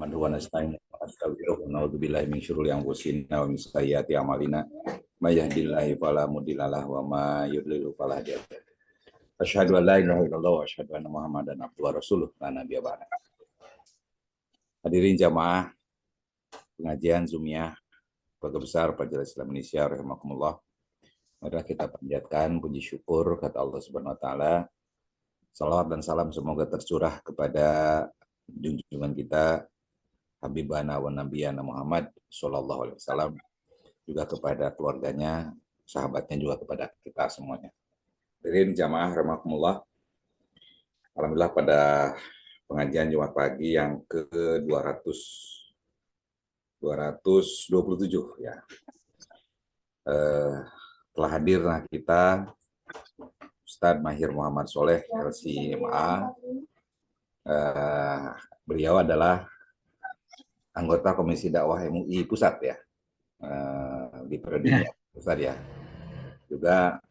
nahmaduhu wa nasta'inuhu wa nastaghfiruh wa na'udzu billahi min syururi anfusina wa min sayyiati a'malina may yahdihillahu fala mudilla lahu wa may yudlil fala hadiya lahu. Asyhadu an la ilaha illallah wa asyhadu anna Muhammadan abduhu wa rasuluh la nabiyya ba'da. Hadirin jamaah pengajian Zumiyah Keluarga Besar Pelajar Islam Indonesia rahimakumullah. Mari kita panjatkan puji syukur kata Allah Subhanahu wa taala. Salawat dan salam semoga tercurah kepada junjungan kita Habibana wa Nabiyana Muhammad sallallahu alaihi wasallam, juga kepada keluarganya, sahabatnya, juga kepada kita semuanya. Hadirin jamaah rahimakumullah. Alhamdulillah pada pengajian Jumat pagi yang ke-227 ya. Telah hadir kita Ustadz Mahir Muhammad Soleh LC-MA. Beliau adalah anggota Komisi Dakwah MUI Pusat ya, di periode ini Ustadz ya. Juga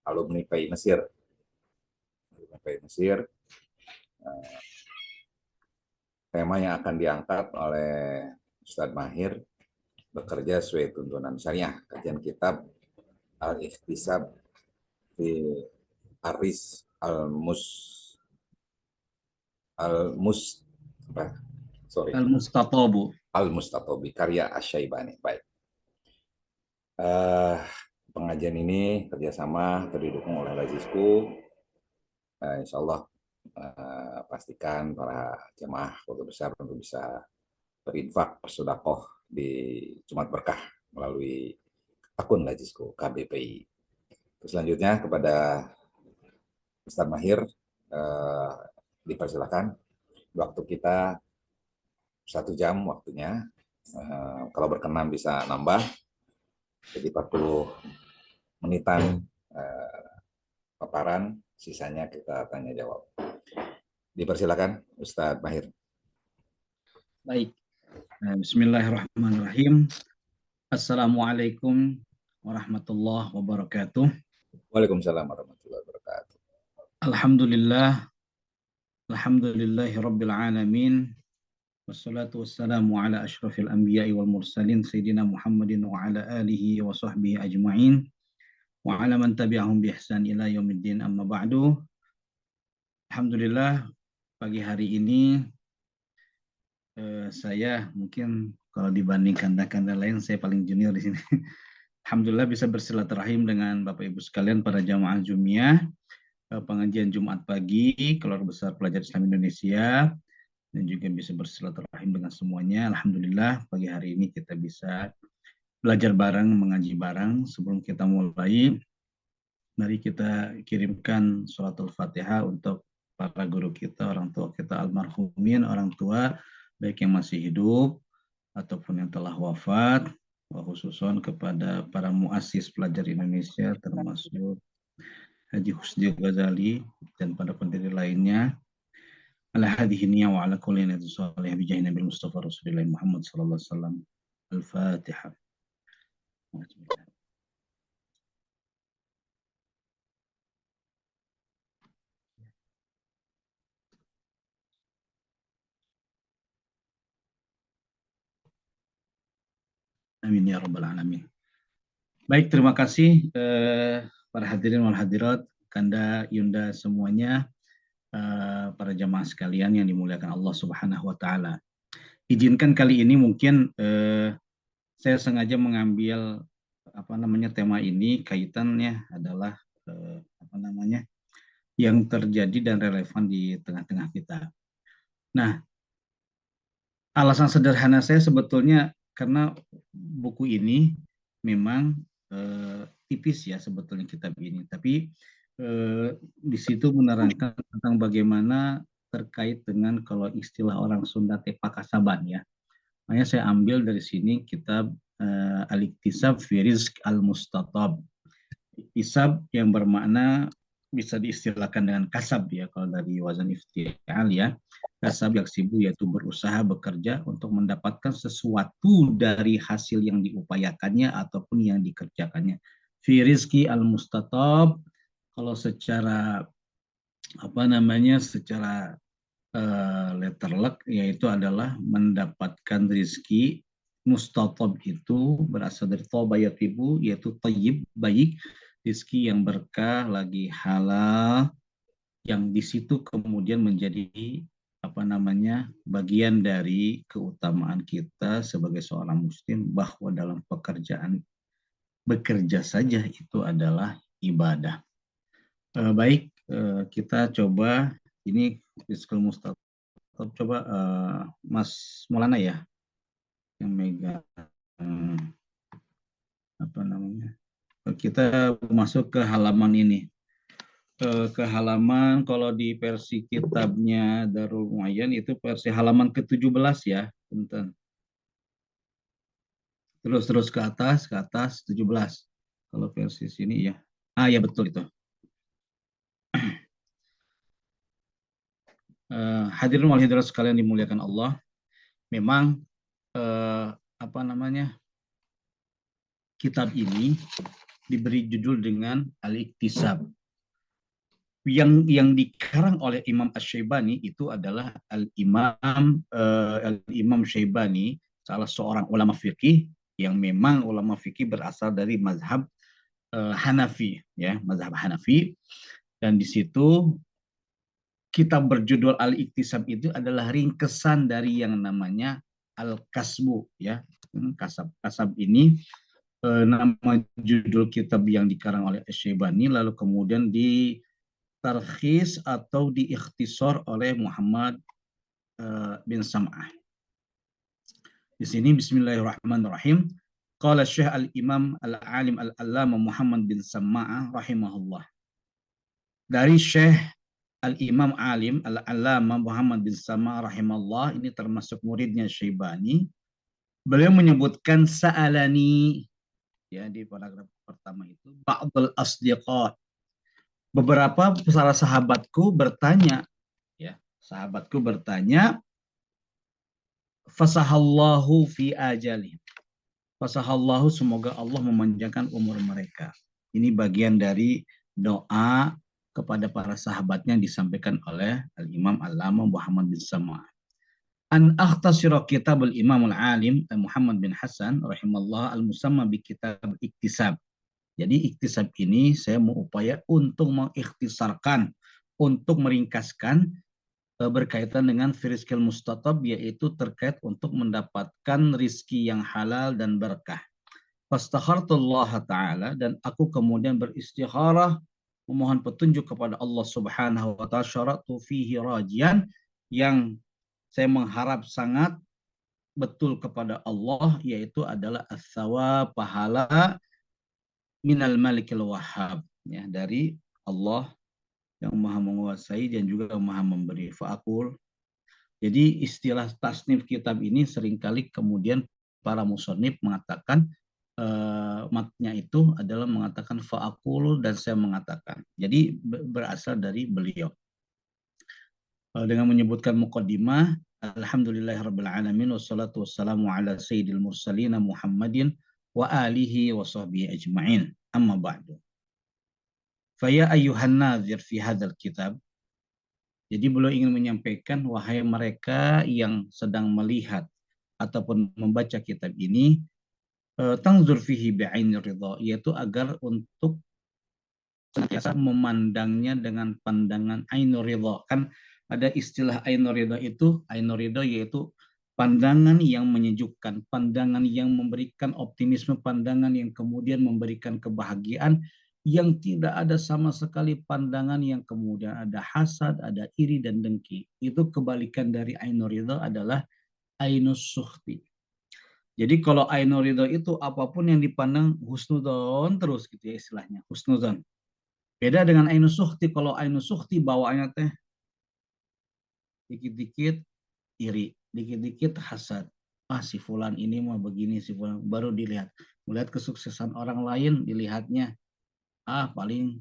alumni PI Mesir. Tema yang akan diangkat oleh Ustadz Mahir bekerja sesuai tuntunan syariah, kajian kitab Al-Ikhtisab fi Aris Al-Mustatabi karya Asy-Syaibani. Baik. Pengajian ini kerjasama didukung oleh Lazisku. Insya Allah pastikan para jemaah keluarga besar untuk bisa berinfak bersedekah di Jumat Berkah melalui akun Lazisku KBPI. Selanjutnya kepada Ustadz Mahir dipersilakan. Waktu kita 1 jam waktunya. Kalau berkenan bisa nambah. Jadi 40 menitan paparan, sisanya kita tanya jawab. Dipersilakan Ustadz Mahir. Baik. Bismillahirrahmanirrahim. Assalamualaikum warahmatullahi wabarakatuh. Waalaikumsalam warahmatullahi wabarakatuh. Alhamdulillahi rabbil alamin. Wassalatu wassalamu ala asyrafil anbiya'i wal mursalin sayyidina Muhammadin wa ala alihi wa sahbihi ajma'in wa ala man tabi'ahum bi ihsan ila yaumiddin, amma ba'du. Alhamdulillah pagi hari ini saya mungkin kalau dibanding kanda-kanda lain saya paling junior di sini. Alhamdulillah bisa bersilaturahim dengan Bapak Ibu sekalian para jamaah Jumiyah pengajian Jumat pagi Keluarga Besar Pelajar Islam Indonesia, dan juga bisa bersilaturahim dengan semuanya. Alhamdulillah pagi hari ini kita bisa belajar bareng, mengaji bareng. Sebelum kita mulai, mari kita kirimkan sholatul Fatihah untuk para guru kita, orang tua kita almarhumin, orang tua baik yang masih hidup ataupun yang telah wafat, khususon kepada para muassis pelajar Indonesia termasuk Haji Husdi Ghazali dan pada pendiri lainnya. Ala hadhihi niyya wa ala kulli niyatin shalihah bi jahi Nabi Mustafa Rasulullah Muhammad sallallahu alaihi wasallam. Al-Fatihah. Amin ya rabbal alamin. Baik, terima kasih para hadirin wal hadirat, Kanda, Yunda semuanya, para jamaah sekalian yang dimuliakan Allah Subhanahu wa taala. Izinkan kali ini mungkin saya sengaja mengambil tema ini, kaitannya adalah yang terjadi dan relevan di tengah-tengah kita. Nah, alasan sederhana saya sebetulnya karena buku ini memang tipis ya sebetulnya kitab ini, tapi di situ menerangkan tentang bagaimana terkait dengan kalau istilah orang Sunda pakasaban ya. Makanya saya ambil dari sini kitab Al-Ikhtisab fi Rizq Al-Mustatab. Iktisab yang bermakna bisa diistilahkan dengan kasab ya kalau dari wazan iftial ya. Kasab yaksibu yaitu berusaha bekerja untuk mendapatkan sesuatu dari hasil yang diupayakannya ataupun yang dikerjakannya. Fi rizki al-mustatab, kalau secara secara letter luck, yaitu adalah mendapatkan rizki. Mustatab itu berasal dari toba yatibu, yaitu tayyib, baik, rizki yang berkah, lagi halal, yang di situ kemudian menjadi apa namanya bagian dari keutamaan kita sebagai seorang muslim, bahwa dalam pekerjaan bekerja saja itu adalah ibadah. Baik, kita coba ini fiskal mustaqab. Coba Mas Maulana ya yang megang apa namanya. Kita masuk ke halaman ini. Ke halaman kalau di versi kitabnya Darul Muayyan itu versi halaman ke-17 ya. Bentar. Terus ke atas 17. Kalau versi sini ya. Ah ya betul itu. Hadirin wal hadirat sekalian dimuliakan Allah. Memang apa namanya? Kitab ini diberi judul dengan Al-Iktisab. Yang dikarang oleh Imam Asy-Syaibani itu adalah Al-Imam Syaibani, salah seorang ulama fikih yang memang ulama fikih berasal dari mazhab Hanafi, ya, mazhab Hanafi. Dan di situ kitab berjudul Al-Iktisab itu adalah ringkesan dari yang namanya Al-Kasbu, ya. Kasab ini nama judul kitab yang dikarang oleh Asy-Syaibani, lalu kemudian ditarkhis atau diikhtisar oleh Muhammad bin Sam'ah. Di sini bismillahirrahmanirrahim. Qala Syekh Al-Imam Al-Alim Al-Allamah Muhammad bin Sam'ah rahimahullah. Dari Syekh Al-Imam Alim Al-Allamah Muhammad bin Sam'ah rahimahullah, ini termasuk muridnya Syaibani. Beliau menyebutkan sa'alani, ya, di paragraf pertama itu, ba'dul asdiqa, beberapa para sahabatku bertanya, ya, sahabatku bertanya, fasahallahu fi ajali, fasahallahu, semoga Allah memanjangkan umur mereka. Ini bagian dari doa kepada para sahabatnya yang disampaikan oleh Al-Imam Al-Allamah Muhammad bin Sam'ah. An akhtasira kitab al-Imam al-Alim Muhammad bin Hasan rahimallahu al-musamma bi kitab iktisab. Jadi iktisab ini saya mau upaya untuk mengikhtisarkan, untuk meringkaskan berkaitan dengan firizkil mustatab, yaitu terkait untuk mendapatkan rizki yang halal dan berkah. Fastakhartullah ta'ala, dan aku kemudian beristikharah memohon petunjuk kepada Allah Subhanahu wa ta'ala, syaratu fihi rajian, yang saya mengharap sangat betul kepada Allah, yaitu adalah as-sawab, pahala, minal malikil wahhab, ya, dari Allah yang maha menguasai dan juga maha memberi. Fa'akul. Jadi istilah tasnif kitab ini seringkali kemudian para musonif mengatakan matnya itu adalah mengatakan fa'akul, dan saya mengatakan. Jadi berasal dari beliau. Dengan menyebutkan muqaddimah, alhamdulillahirabbil alamin wassalatu wassalamu ala sayyidil mursalin Muhammadin wa alihi wa sahbihi ajma'in. Amma ba'du. Faya ayyuhan nazir fi hadzal kitab. Jadi beliau ingin menyampaikan, wahai mereka yang sedang melihat ataupun membaca kitab ini, tangzur fihi bi'ainir ridha, yaitu agar untuk senantiasa memandangnya dengan pandangan ainur ridha. Kan ada istilah ainur ridha itu, ainur ridha yaitu pandangan yang menyejukkan, pandangan yang memberikan optimisme, pandangan yang kemudian memberikan kebahagiaan, yang tidak ada sama sekali pandangan yang kemudian ada hasad, ada iri dan dengki. Itu kebalikan dari ainur ridha adalah ainus sukhti. Jadi kalau ainur ridha itu apapun yang dipandang husnudzon terus gitu ya istilahnya, husnudzon. Beda dengan ainus sukhti. Kalau ainus sukhti bawaannya teh dikit-dikit iri, dikit-dikit hasad. Ah, si fulan ini mah begini, si fulan, baru dilihat. Melihat kesuksesan orang lain, dilihatnya paling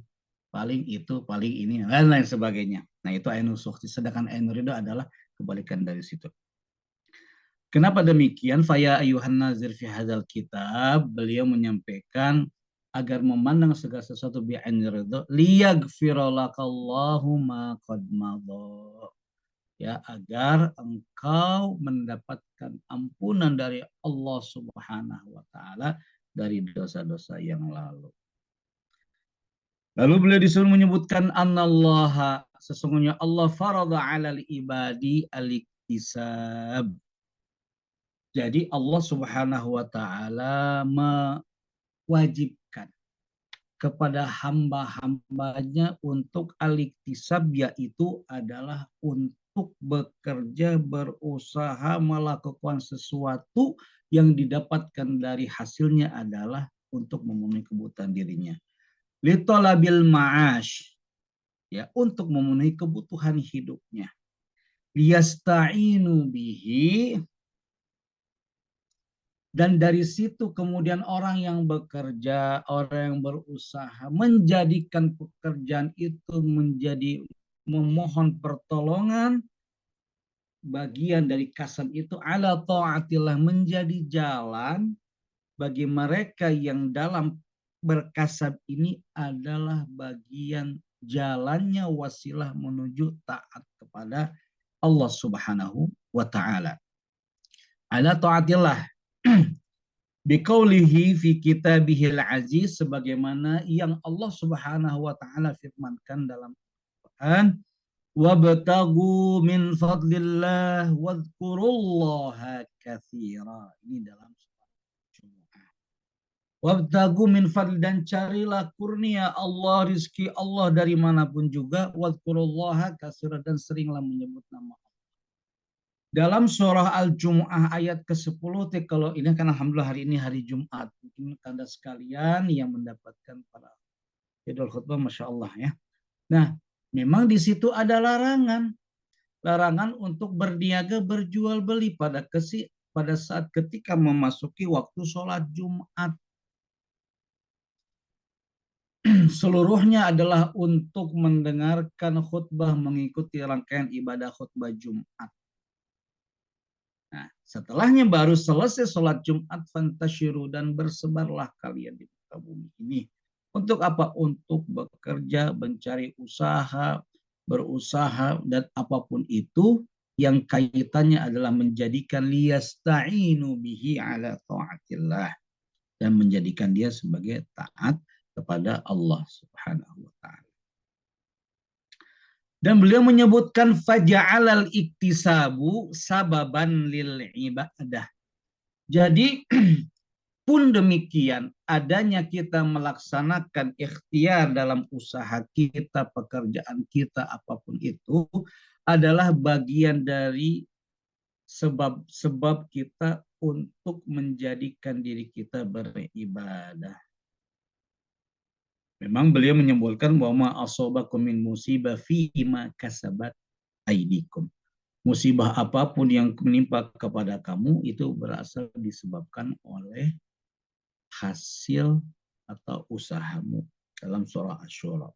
itu, paling ini, dan lain sebagainya. Nah, itu ainus sukhti. Sedangkan ainur ridha adalah kebalikan dari situ. Kenapa demikian? Faya ayuhan nazir fi hadzal kitab, beliau menyampaikan agar memandang segala sesuatu bi'ainir ridha, liyaghfira lakallahu ma qad madha. ya, agar engkau mendapatkan ampunan dari Allah Subhanahu wa taala dari dosa-dosa yang lalu. Lalu beliau disuruh menyebutkan annallaha, sesungguhnya Allah farada 'alal ibadi al-iktisab. Jadi Allah Subhanahu wa taala mewajibkan kepada hamba-hambanya untuk al-iktisab, yaitu adalah untuk bekerja, berusaha, melakukan sesuatu yang didapatkan dari hasilnya adalah untuk memenuhi kebutuhan dirinya. Litolabil ma'ash, ya, untuk memenuhi kebutuhan hidupnya. Liyasta'inu bihi, dan dari situ kemudian orang yang bekerja, orang yang berusaha menjadikan pekerjaan itu menjadi memohon pertolongan, bagian dari kasab itu ala ta'atillah, menjadi jalan bagi mereka yang dalam berkasab ini adalah bagian jalannya wasilah menuju taat kepada Allah Subhanahu wa taala. Ala taatillah biqaulihi fi kitabihil aziz, sebagaimana yang Allah Subhanahu wa taala firmankan dalam Al-Qur'an, wabtagu min fadlillah wadhkurullaha katsira. Ini dalam surah Jumu'ah. Wabtagu min fadl, dan carilah kurnia Allah, rizki Allah dari manapun juga, wadhkurullaha katsira, dan seringlah menyebut nama Allah. Dalam surah Al-Jumu'ah ayat ke-10, kalau ini kan alhamdulillah hari ini hari Jumat, mungkin Anda sekalian yang mendapatkan para Idul Khutbah, Masya Allah ya. Nah, memang di situ ada larangan. Larangan untuk berniaga, berjual beli pada saat ketika memasuki waktu sholat Jumat. Seluruhnya adalah untuk mendengarkan khutbah, mengikuti rangkaian ibadah khutbah Jumat. Nah, setelahnya baru selesai sholat Jumat, fantasyiru, dan bersebarlah kalian di muka bumi ini. Untuk apa? Untuk bekerja, mencari usaha, berusaha, dan apapun itu yang kaitannya adalah menjadikan liyasta'inu bihi ala ta'atillah, dan menjadikan dia sebagai taat kepada Allah Subhanahu wa taala. Dan beliau menyebutkan faja'alal iktisabu sababan lil ibadah. Jadi pun demikian, adanya kita melaksanakan ikhtiar dalam usaha kita, pekerjaan kita, apapun itu adalah bagian dari sebab-sebab kita untuk menjadikan diri kita beribadah. Memang beliau menyebutkan bahwa ma asobakum min musibah fi ma kasabat aidikum. Musibah apapun yang menimpa kepada kamu itu berasal disebabkan oleh hasil atau usahamu, dalam surah Asy-Syura.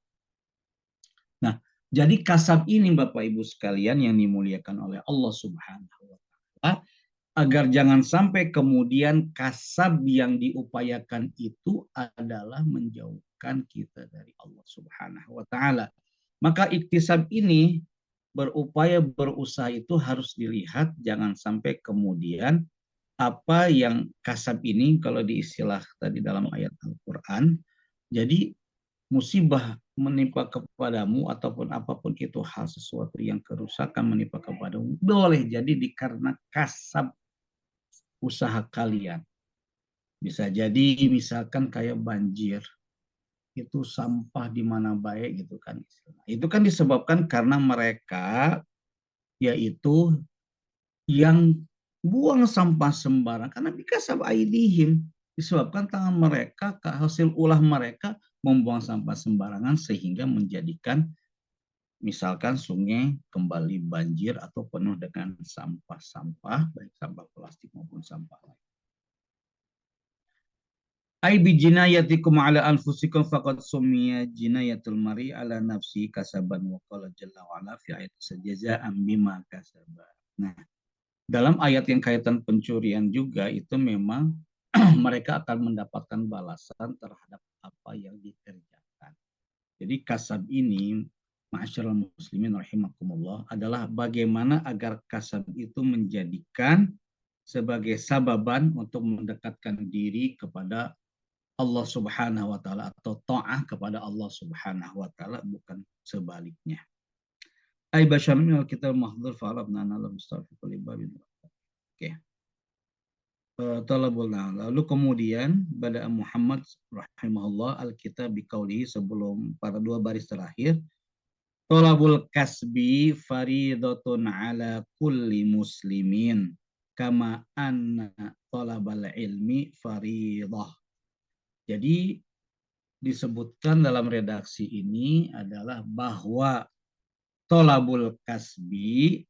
Nah, jadi kasab ini Bapak Ibu sekalian yang dimuliakan oleh Allah Subhanahu wa taala, agar jangan sampai kemudian kasab yang diupayakan itu adalah menjauhkan kita dari Allah Subhanahu wa taala. Maka iktisab ini, berupaya berusaha itu harus dilihat, jangan sampai kemudian apa yang kasab ini, kalau diistilah tadi dalam ayat Al-Quran, jadi musibah menimpa kepadamu ataupun apapun itu hal sesuatu yang kerusakan menimpa kepadamu, boleh jadi dikarenakan kasab usaha kalian. Bisa jadi misalkan kayak banjir, itu sampah di mana baik gitu kan. Itu kan disebabkan karena mereka yaitu yang buang sampah sembarang, karena bikasab aidihim, disebabkan tangan mereka, hasil ulah mereka membuang sampah sembarangan sehingga menjadikan misalkan sungai kembali banjir atau penuh dengan sampah-sampah, baik sampah plastik maupun sampah lain. Ai bi jinayatikum ala anfusikum faqad sumiya jinayatul mari ala nafsi kasaban wa qala jalla wa ala fi ayat sajaza'an bima kasaba. Nah, dalam ayat yang kaitan pencurian juga itu memang mereka akan mendapatkan balasan terhadap apa yang dikerjakan. Jadi kasab ini ma'asyiral muslimin rahimakumullah, adalah bagaimana agar kasab itu menjadikan sebagai sababan untuk mendekatkan diri kepada Allah Subhanahu wa taala atau ta'ah kepada Allah Subhanahu wa taala, bukan sebaliknya. Ai basyarun minal kitab mahdhur fa'alabna ala mustafiq libabin. Oke. Talabul lalu kemudian pada Muhammad rahimahullah al-kitab biqaulihi, sebelum pada dua baris terakhir, talabul kasbi faridatun ala kulli muslimin kama anna talabal ilmi faridah. Jadi disebutkan dalam redaksi ini adalah bahwa tolabul kasbi,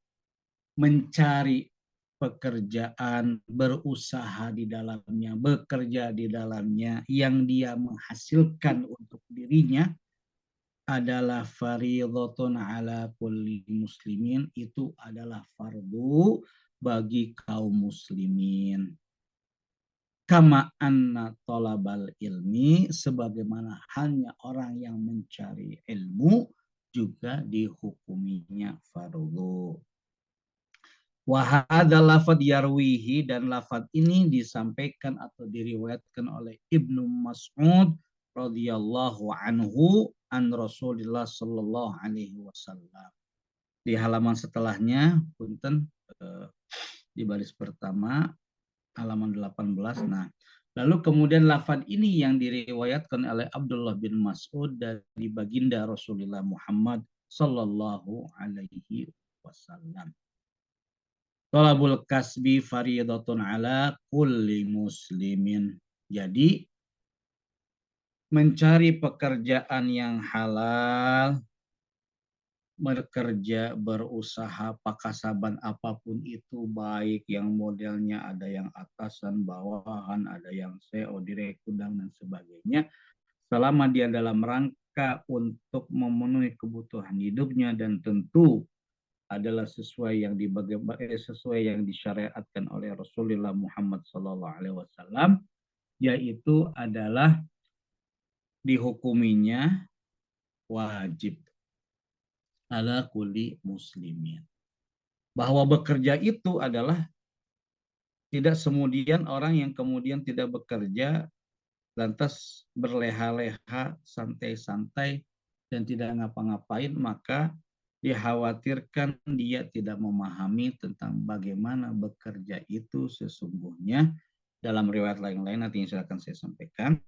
mencari pekerjaan, berusaha di dalamnya, bekerja di dalamnya, yang dia menghasilkan untuk dirinya adalah fardhotun ala kulli muslimin, itu adalah fardu bagi kaum muslimin. Kama anna tolabal ilmi, sebagaimana halnya orang yang mencari ilmu juga dihukuminya fardu. Wahada lafad yarwihi, dan lafad ini disampaikan atau diriwayatkan oleh Ibnu Mas'ud radhiyallahu anhu an Rasulillah sallallahu alaihi wasallam. Di halaman setelahnya, punten, di baris pertama halaman 18. Nah, lalu kemudian lafaz ini yang diriwayatkan oleh Abdullah bin Mas'ud dari baginda Rasulullah Muhammad sallallahu alaihi wasallam. Talabul kasbi faridatun ala kulli muslimin. Jadi mencari pekerjaan yang halal, bekerja, berusaha, pakasaban apapun itu, baik yang modelnya ada yang atasan, bawahan, ada yang CEO, direktur, dan sebagainya, selama dia dalam rangka untuk memenuhi kebutuhan hidupnya dan tentu adalah sesuai yang disyariatkan oleh Rasulullah Muhammad SAW, yaitu adalah dihukuminya wajib ala kulli muslimin. Bahwa bekerja itu adalah tidak kemudian orang yang kemudian tidak bekerja lantas berleha-leha, santai-santai, dan tidak ngapa-ngapain, maka dikhawatirkan dia tidak memahami tentang bagaimana bekerja itu sesungguhnya. Dalam riwayat lain-lain nanti silakan saya sampaikan,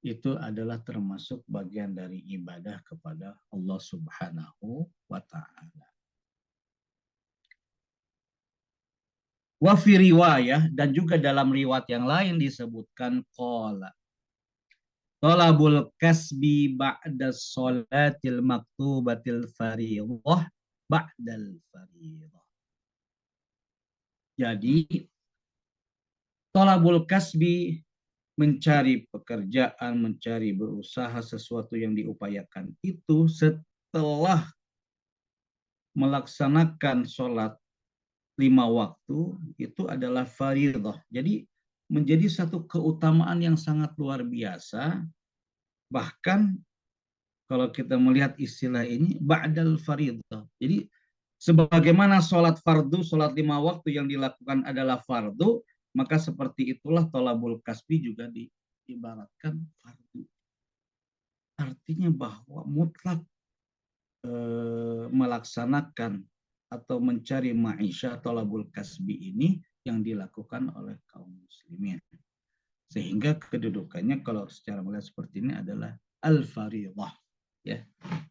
itu adalah termasuk bagian dari ibadah kepada Allah Subhanahu wa ta'ala. Wa fi riwayah, dan juga dalam riwayat yang lain disebutkan qala talabul kasbi ba'da sholatil maktubatil fardhah ba'dal fardhah. Jadi talabul kasbi, mencari pekerjaan, mencari berusaha sesuatu yang diupayakan itu setelah melaksanakan sholat 5 waktu, itu adalah fardhah. Jadi menjadi satu keutamaan yang sangat luar biasa. Bahkan kalau kita melihat istilah ini ba'dal fardhah. Jadi sebagaimana sholat fardu, sholat 5 waktu yang dilakukan adalah fardu, maka seperti itulah tolabul kasbi juga diibaratkan fardu. Artinya bahwa mutlak melaksanakan atau mencari ma'isyah tolabul kasbi ini yang dilakukan oleh kaum muslimin. Sehingga kedudukannya kalau secara melihat seperti ini adalah al-faridah. Ya,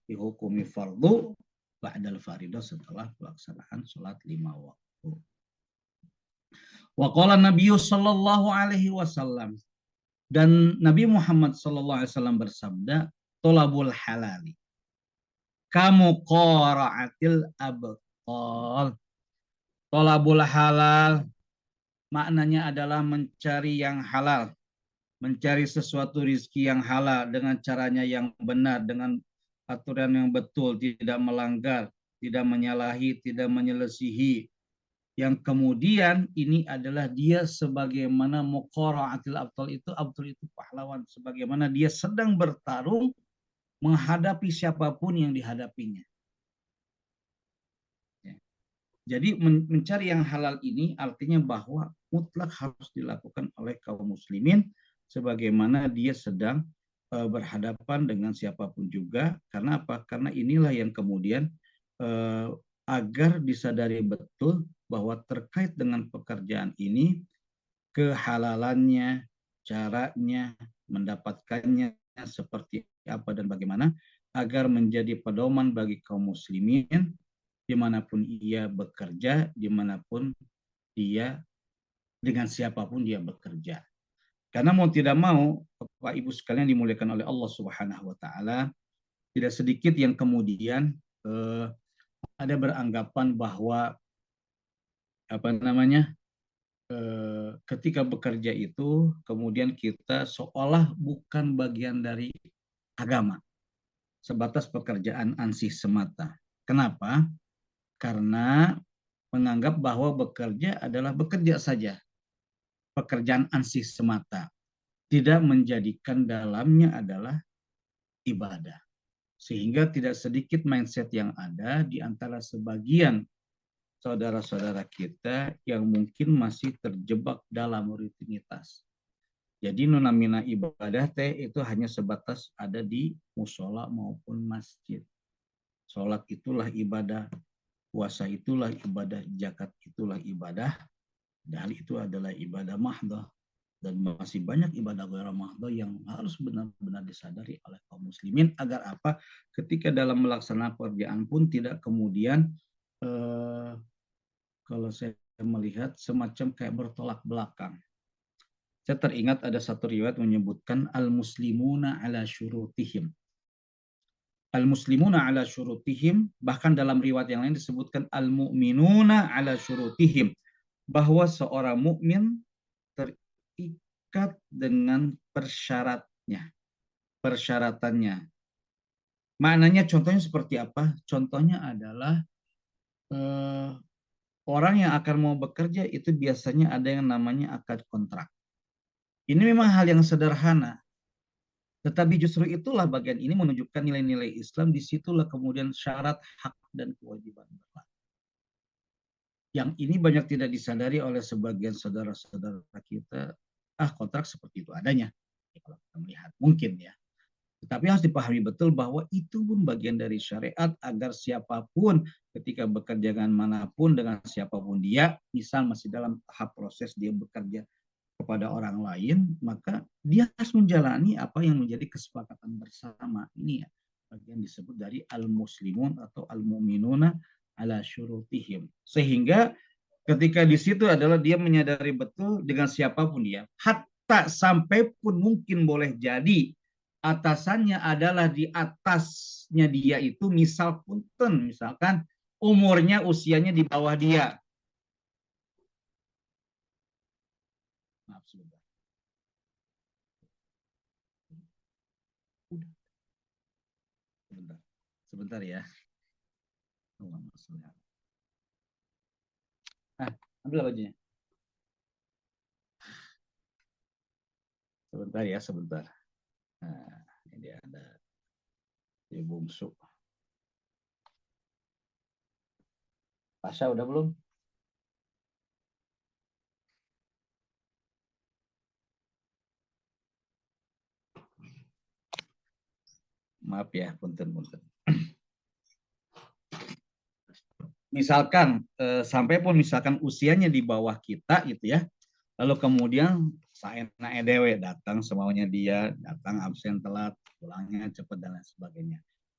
dihukumi fardu ba'dal faridah, setelah pelaksanaan sholat 5 waktu. Wa qala Nabi sallallahu alaihi wasallam, dan Nabi Muhammad sallallahu alaihi wasallam bersabda, tolabul halali kamu qara'atil abqal. Tolabul halal maknanya adalah mencari yang halal, mencari sesuatu rizki yang halal dengan caranya yang benar, dengan aturan yang betul, tidak melanggar, tidak menyalahi, tidak menyelesihi. Yang kemudian ini adalah dia sebagaimana muqara'atil abtal itu pahlawan, sebagaimana dia sedang bertarung menghadapi siapapun yang dihadapinya. Jadi mencari yang halal ini artinya bahwa mutlak harus dilakukan oleh kaum muslimin sebagaimana dia sedang berhadapan dengan siapapun juga. Karena apa? Karena inilah yang kemudian agar disadari betul bahwa terkait dengan pekerjaan ini, kehalalannya, caranya, mendapatkannya seperti apa dan bagaimana, agar menjadi pedoman bagi kaum muslimin dimanapun ia bekerja, dimanapun dia, dengan siapapun dia bekerja. Karena mau tidak mau, Bapak Ibu sekalian dimuliakan oleh Allah Subhanahu wa taala, tidak sedikit yang kemudian ada beranggapan bahwa apa namanya? Ketika bekerja itu kemudian kita seolah bukan bagian dari agama, sebatas pekerjaan ansih semata. Kenapa? Karena menganggap bahwa bekerja adalah bekerja saja, pekerjaan ansih semata, tidak menjadikan dalamnya adalah ibadah. Sehingga tidak sedikit mindset yang ada di antara sebagian saudara-saudara kita yang mungkin masih terjebak dalam rutinitas. Jadi nunamina ibadah teh itu hanya sebatas ada di musola maupun masjid. Sholat itulah ibadah, puasa itulah ibadah, zakat itulah ibadah, dan itu adalah ibadah mahdoh. Dan masih banyak ibadah ghairah mahdoh yang harus benar-benar disadari oleh kaum muslimin agar apa? Ketika dalam melaksanakan pekerjaan pun tidak kemudian kalau saya melihat semacam kayak bertolak belakang. Saya teringat ada satu riwayat menyebutkan al-muslimuna ala syurutihim. Al-muslimuna ala syurutihim, bahkan dalam riwayat yang lain disebutkan al-mu'minuna ala syurutihim, bahwa seorang mukmin terikat dengan persyaratannya. Maknanya contohnya seperti apa? Contohnya adalah orang yang akan mau bekerja itu biasanya ada yang namanya akad kontrak. Ini memang hal yang sederhana, tetapi justru itulah bagian ini menunjukkan nilai-nilai Islam. Disitulah kemudian syarat, hak, dan kewajiban berlaku. Yang ini banyak tidak disadari oleh sebagian saudara-saudara kita. Kontrak seperti itu adanya. Ya, kalau kita melihat mungkin ya. Tetapi harus dipahami betul bahwa itu pun bagian dari syariat agar siapapun ketika bekerja dengan manapun, dengan siapapun dia, misal masih dalam tahap proses dia bekerja kepada orang lain, maka dia harus menjalani apa yang menjadi kesepakatan bersama. Ini ya, bagian disebut dari al-muslimun atau al-mu'minuna ala syurutihim. Sehingga ketika di situ adalah dia menyadari betul dengan siapapun dia, hatta sampai pun mungkin boleh jadi atasannya adalah di atasnya dia itu, misal punten, misalkan umurnya, usianya di bawah dia. Maaf sebentar. Sebentar ya. Ambil bajunya. Sebentar ya, sebentar. Nah, ini ada di bungsu. Pasha udah belum? Maaf ya, punten. Misalkan sampai pun misalkan usianya di bawah kita gitu ya, lalu kemudian saena edewe datang semaunya dia, datang absen telat, pulangnya cepat dan lain sebagainya.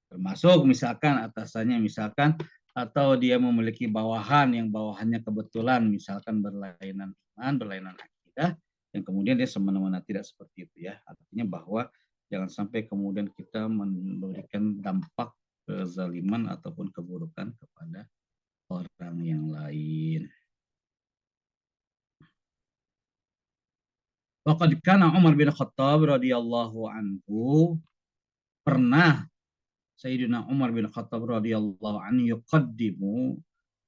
Termasuk misalkan atasannya misalkan, atau dia memiliki bawahan yang bawahannya kebetulan misalkan berlainan iman, berlainan akidah, yang kemudian dia semena-mena tidak seperti itu ya. Artinya bahwa jangan sampai kemudian kita memberikan dampak kezaliman ataupun keburukan kepada orang yang lain. Waqad kana Umar bin Khattab radhiyallahu anhu, pernah Sayyidina Umar bin Khattab radhiyallahu anhu yuqaddimu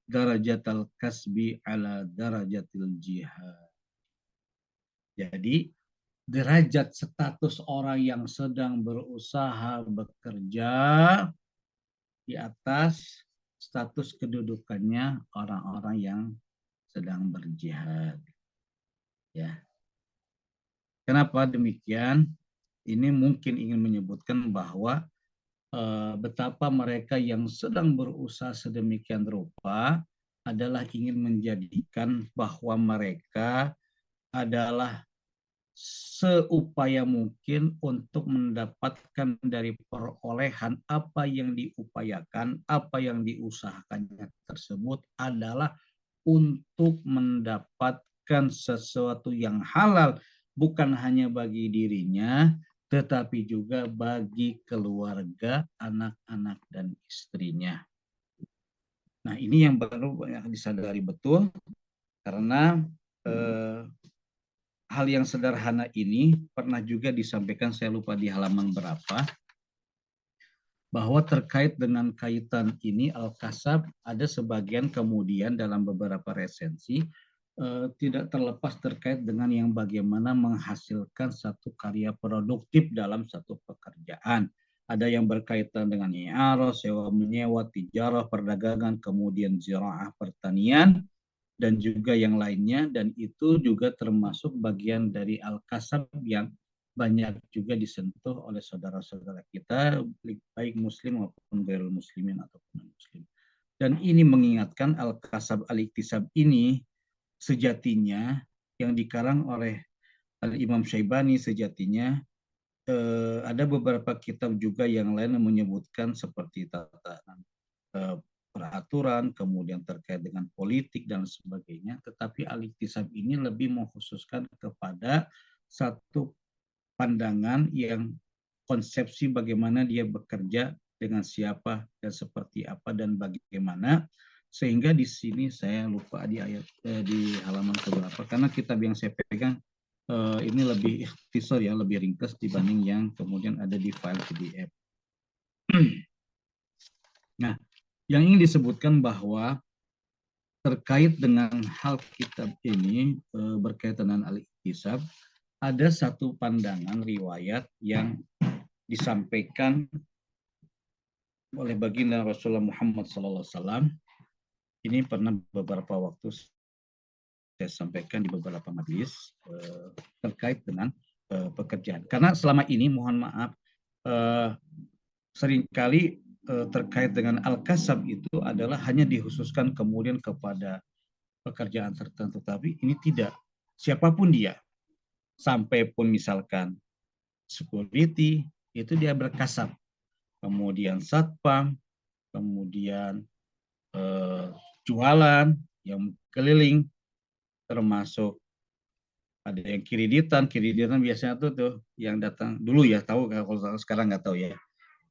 darajatal kasbi ala darajatil jihad. Jadi derajat status orang yang sedang berusaha bekerja di atas status kedudukannya orang-orang yang sedang berjihad. Ya, kenapa demikian? Ini mungkin ingin menyebutkan bahwa betapa mereka yang sedang berusaha sedemikian rupa adalah ingin menjadikan bahwa mereka adalah seupaya mungkin untuk mendapatkan dari perolehan apa yang diupayakan, apa yang diusahakannya tersebut adalah untuk mendapatkan sesuatu yang halal, bukan hanya bagi dirinya, tetapi juga bagi keluarga, anak-anak, dan istrinya. Nah, ini yang baru banyak disadari betul, karena hal yang sederhana ini pernah juga disampaikan, saya lupa di halaman berapa, bahwa terkait dengan kaitan ini Al-Kasab ada sebagian kemudian dalam beberapa resensi tidak terlepas terkait dengan yang bagaimana menghasilkan satu karya produktif dalam satu pekerjaan. Ada yang berkaitan dengan i'arah, sewa menyewa, tijarah, perdagangan, kemudian ziraah, pertanian, dan juga yang lainnya, dan itu juga termasuk bagian dari al-kasab yang banyak juga disentuh oleh saudara-saudara kita, baik muslim maupun gairul muslimin ataupun muslim. Dan ini mengingatkan al-kasab al-iktisab ini sejatinya yang dikarang oleh Al-Imam Syaibani sejatinya ada beberapa kitab juga yang lain yang menyebutkan seperti tatanan peraturan, kemudian terkait dengan politik dan sebagainya, tetapi al-iktisab ini lebih mengkhususkan kepada satu pandangan yang konsepsi bagaimana dia bekerja dengan siapa dan seperti apa dan bagaimana, sehingga di sini saya lupa di ayat di halaman keberapa karena kitab yang saya pegang ini lebih ikhtisar ya, lebih ringkas dibanding yang kemudian ada di file PDF. Nah, yang ingin disebutkan bahwa terkait dengan hal kitab ini berkaitan dengan al-iktisab, ada satu pandangan riwayat yang disampaikan oleh baginda Rasulullah Muhammad SAW. Ini pernah beberapa waktu saya sampaikan di beberapa majelis terkait dengan pekerjaan. Karena selama ini, mohon maaf, seringkali terkait dengan al-kasab itu adalah hanya dikhususkan kemudian kepada pekerjaan tertentu, tapi ini tidak. Siapapun dia, sampai pun misalkan security, itu dia berkasab. Kemudian satpam, kemudian jualan, yang keliling, termasuk ada yang kiriditan biasanya tuh yang datang dulu ya, tahu kalau sekarang nggak tahu ya.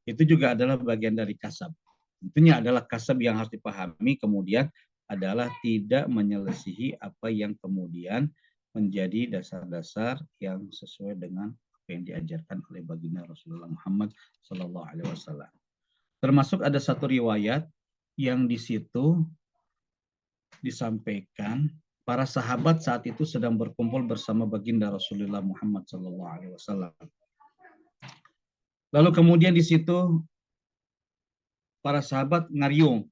Itu juga adalah bagian dari kasab. Tentunya adalah kasab yang harus dipahami, kemudian adalah tidak menyelesihi apa yang kemudian menjadi dasar-dasar yang sesuai dengan apa yang diajarkan oleh baginda Rasulullah Muhammad SAW. Termasuk ada satu riwayat yang di situ disampaikan para sahabat saat itu sedang berkumpul bersama baginda Rasulullah Muhammad SAW. Lalu kemudian di situ para sahabat ngariung,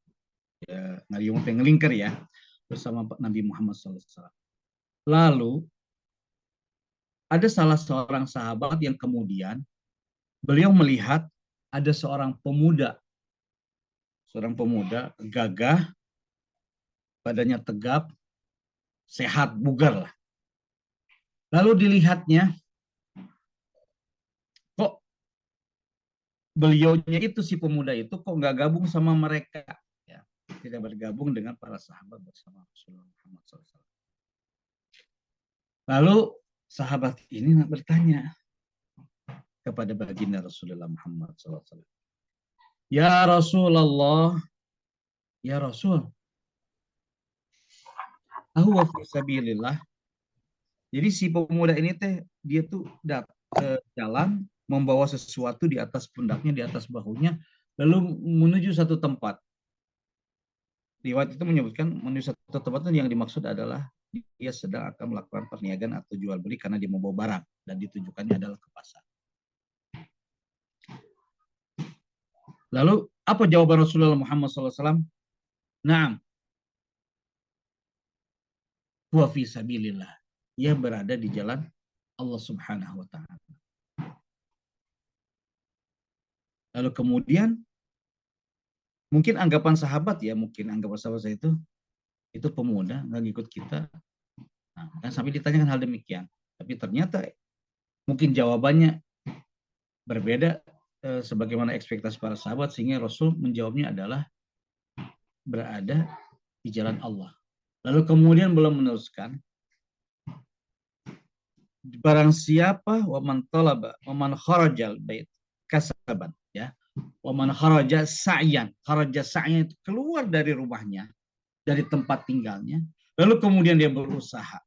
ya, ngariung pengelingker ya, bersama Nabi Muhammad SAW. Lalu ada salah seorang sahabat yang kemudian beliau melihat ada seorang pemuda gagah, badannya tegap, sehat, bugar lah. Lalu dilihatnya, kok beliaunya itu, si pemuda itu kok nggak gabung sama mereka, ya, tidak bergabung dengan para sahabat bersama Rasulullah Muhammad SAW. Lalu sahabat ini bertanya kepada baginda Rasulullah Muhammad SAW, ya Rasulullah, ya Rasul, ahuwa fi sabilillah. Jadi si pemuda ini teh dia tuh jalan membawa sesuatu di atas pundaknya, di atas bahunya, lalu menuju satu tempat. Riwayat itu menyebutkan menuju satu tempat itu yang dimaksud adalah dia sedang akan melakukan perniagaan atau jual beli karena dia membawa barang dan ditujukannya adalah ke pasar. Lalu apa jawaban Rasulullah Muhammad SAW? Naam, huwa fi sabilillah. Ia berada di jalan Allah Subhanahu wa taala. Lalu kemudian mungkin anggapan sahabat saya itu pemuda nggak ikut kita. Nah, kan sampai ditanyakan hal demikian. Tapi ternyata mungkin jawabannya berbeda sebagaimana ekspektasi para sahabat, sehingga Rasul menjawabnya adalah berada di jalan Allah. Lalu kemudian belum meneruskan, barang siapa waman talaba waman kharajal bait kasaban, ya, waman kharaja sa'yan itu keluar dari rumahnya, dari tempat tinggalnya, lalu kemudian dia berusaha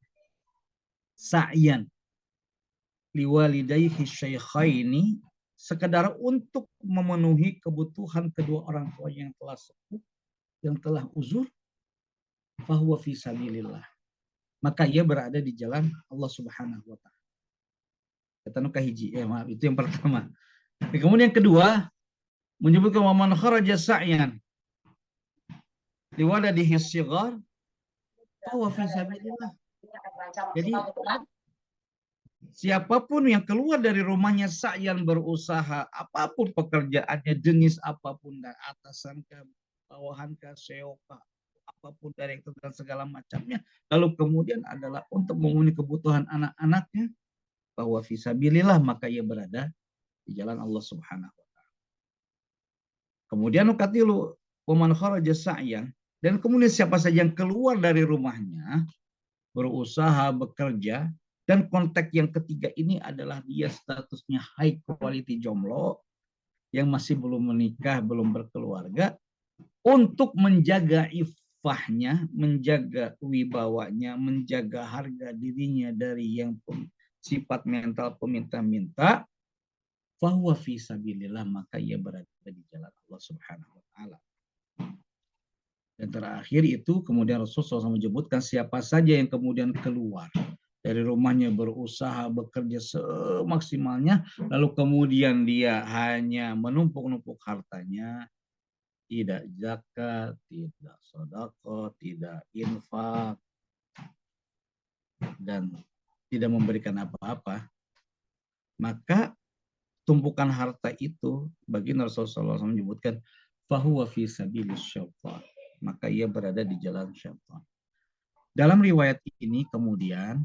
sa'yan liwalidayhi syaikhaini, sekedar untuk memenuhi kebutuhan kedua orang tua yang telah sepuh, yang telah uzur, fahuwa fi sabilillah, maka ia berada di jalan Allah Subhanahu wa taala. Kata nuka hiji, maaf, itu yang pertama. Kemudian yang kedua menyebutkan wa man kharaja sa'yan liwaladihi shighar fahuwa fi sabilillah. Jadi siapapun yang keluar dari rumahnya sa'yan, berusaha apapun pekerjaannya, jenis apapun, dan atasan ke bawahan ke SEO apapun dari itu dan segala macamnya, lalu kemudian adalah untuk memenuhi kebutuhan anak-anaknya, bahwa fisabilillah, maka ia berada di jalan Allah Subhanahu wa taala. Kemudian ukatilu waman kharaja sa'yan, dan kemudian siapa saja yang keluar dari rumahnya berusaha, bekerja, dan konteks yang ketiga ini adalah dia statusnya high quality jomblo yang masih belum menikah, belum berkeluarga, untuk menjaga ifahnya, menjaga wibawanya, menjaga harga dirinya dari yang sifat mental peminta-minta, fahuwa fi sabilillah, maka ia berada di jalan Allah Subhanahu wa taala. Dan terakhir itu kemudian Rasulullah SAW menyebutkan siapa saja yang kemudian keluar dari rumahnya berusaha bekerja semaksimalnya, lalu kemudian dia hanya menumpuk-numpuk hartanya, tidak zakat, tidak sedekah, tidak infak, dan tidak memberikan apa-apa, maka tumpukan harta itu bagi Rasulullah SAW menyebutkan fahuwa fi sabilis syaitan, maka ia berada di jalan syaitan. Dalam riwayat ini kemudian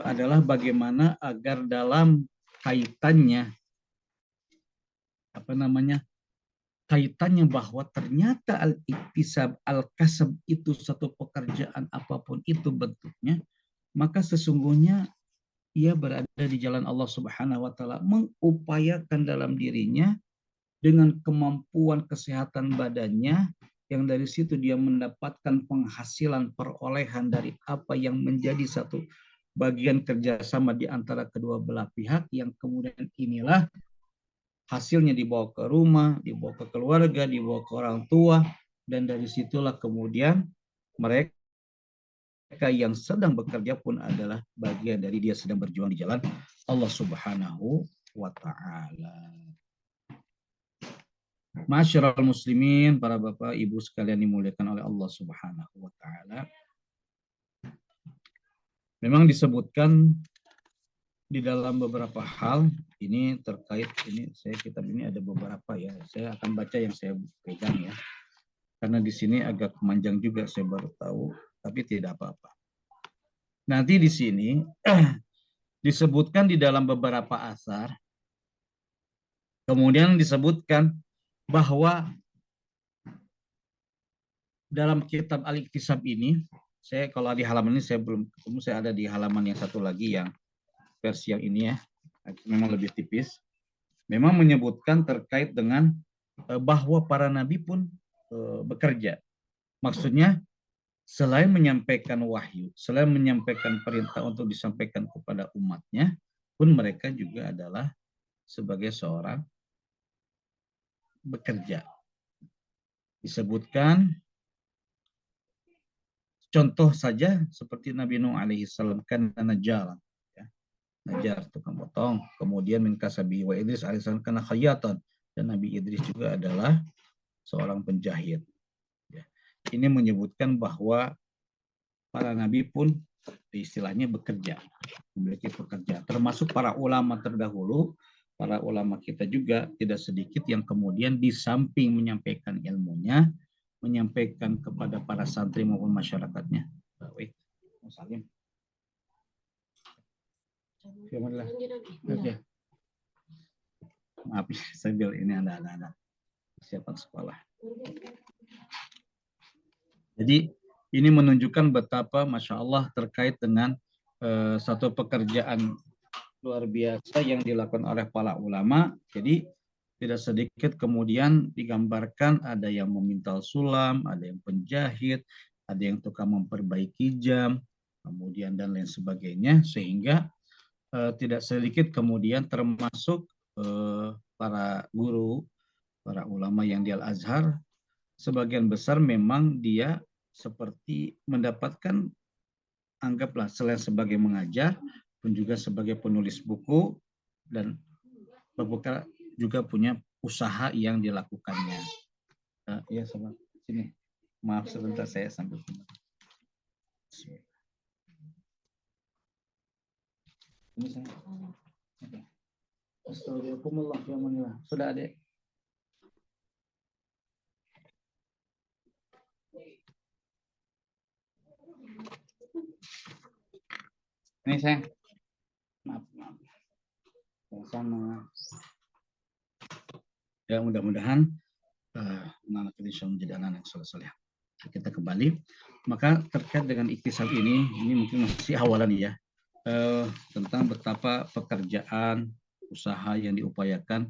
adalah bagaimana agar dalam kaitannya kaitannya bahwa ternyata al-iktisab, al-kasab itu satu pekerjaan apapun itu bentuknya, maka sesungguhnya ia berada di jalan Allah Subhanahu wa taala, mengupayakan dalam dirinya dengan kemampuan kesehatan badannya, yang dari situ dia mendapatkan penghasilan perolehan dari apa yang menjadi satu bagian kerjasama di antara kedua belah pihak, yang kemudian inilah hasilnya dibawa ke rumah, dibawa ke keluarga, dibawa ke orang tua, dan dari situlah kemudian mereka yang sedang bekerja pun adalah bagian dari dia sedang berjuang di jalan Allah Subhanahu wa taala. Masyarul muslimin, para bapak ibu sekalian dimuliakan oleh Allah Subhanahu wa taala. Memang disebutkan di dalam beberapa hal ini terkait ini, kitab ini ada beberapa ya. Saya akan baca yang saya pegang ya. Karena di sini agak panjang juga, saya baru tahu, tapi tidak apa-apa. Nanti di sini disebutkan di dalam beberapa asar, kemudian disebutkan bahwa dalam kitab Al-Iktisab ini, saya kalau di halaman ini saya belum ketemu, saya ada di halaman yang satu lagi yang versi yang ini ya, memang lebih tipis. Memang menyebutkan terkait dengan bahwa para nabi pun bekerja. Maksudnya selain menyampaikan wahyu, selain menyampaikan perintah untuk disampaikan kepada umatnya, pun mereka juga adalah sebagai seorang bekerja. Disebutkan contoh saja seperti Nabi Nuh alaihi salam kan najjar, ya. Najjar tukang potong. Kemudian min kasabi wa Idris alaihi salam kana khayyatan, dan Nabi Idris juga adalah seorang penjahit. Ya. Ini menyebutkan bahwa para nabi pun istilahnya bekerja, memiliki pekerjaan. Termasuk para ulama terdahulu, para ulama kita juga tidak sedikit yang kemudian di samping menyampaikan ilmunya, menyampaikan kepada para santri maupun masyarakatnya. Baik, Salim. Oke. Maaf, sambil ini ada persiapan sekolah. Jadi ini menunjukkan betapa Masya Allah terkait dengan satu pekerjaan luar biasa yang dilakukan oleh para ulama. Jadi tidak sedikit kemudian digambarkan ada yang memintal sulam, ada yang penjahit, ada yang tukang memperbaiki jam, kemudian dan lain sebagainya, sehingga tidak sedikit kemudian termasuk para guru, para ulama yang di Al-Azhar, sebagian besar memang dia seperti mendapatkan, anggaplah selain sebagai mengajar, pun juga sebagai penulis buku, dan beberapa juga punya usaha yang dilakukannya. Ya, sama sini. Maaf sebentar saya sambil. Ini saya. Astagfirullah. Sudah ada. Ini saya. Maaf. Sama. Ya, mudah-mudahan anak kita bisa menjadi anak yang soleh-soleh. Kita kembali. Maka terkait dengan iktisab ini mungkin masih awalan ya, tentang betapa pekerjaan, usaha yang diupayakan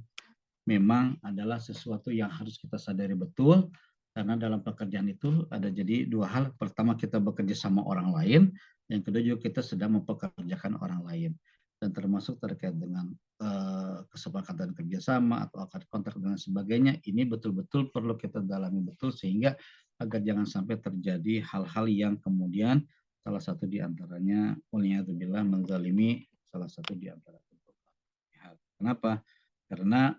memang adalah sesuatu yang harus kita sadari betul, karena dalam pekerjaan itu ada jadi dua hal. Pertama, kita bekerja sama orang lain, yang kedua juga kita sedang mempekerjakan orang lain, dan termasuk terkait dengan kesepakatan kerjasama atau akad kontrak dan sebagainya. Ini betul-betul perlu kita dalami betul, sehingga agar jangan sampai terjadi hal-hal yang kemudian salah satu di antaranya waliyadzubillah menzalimi salah satu di antara pihak. Kenapa? Karena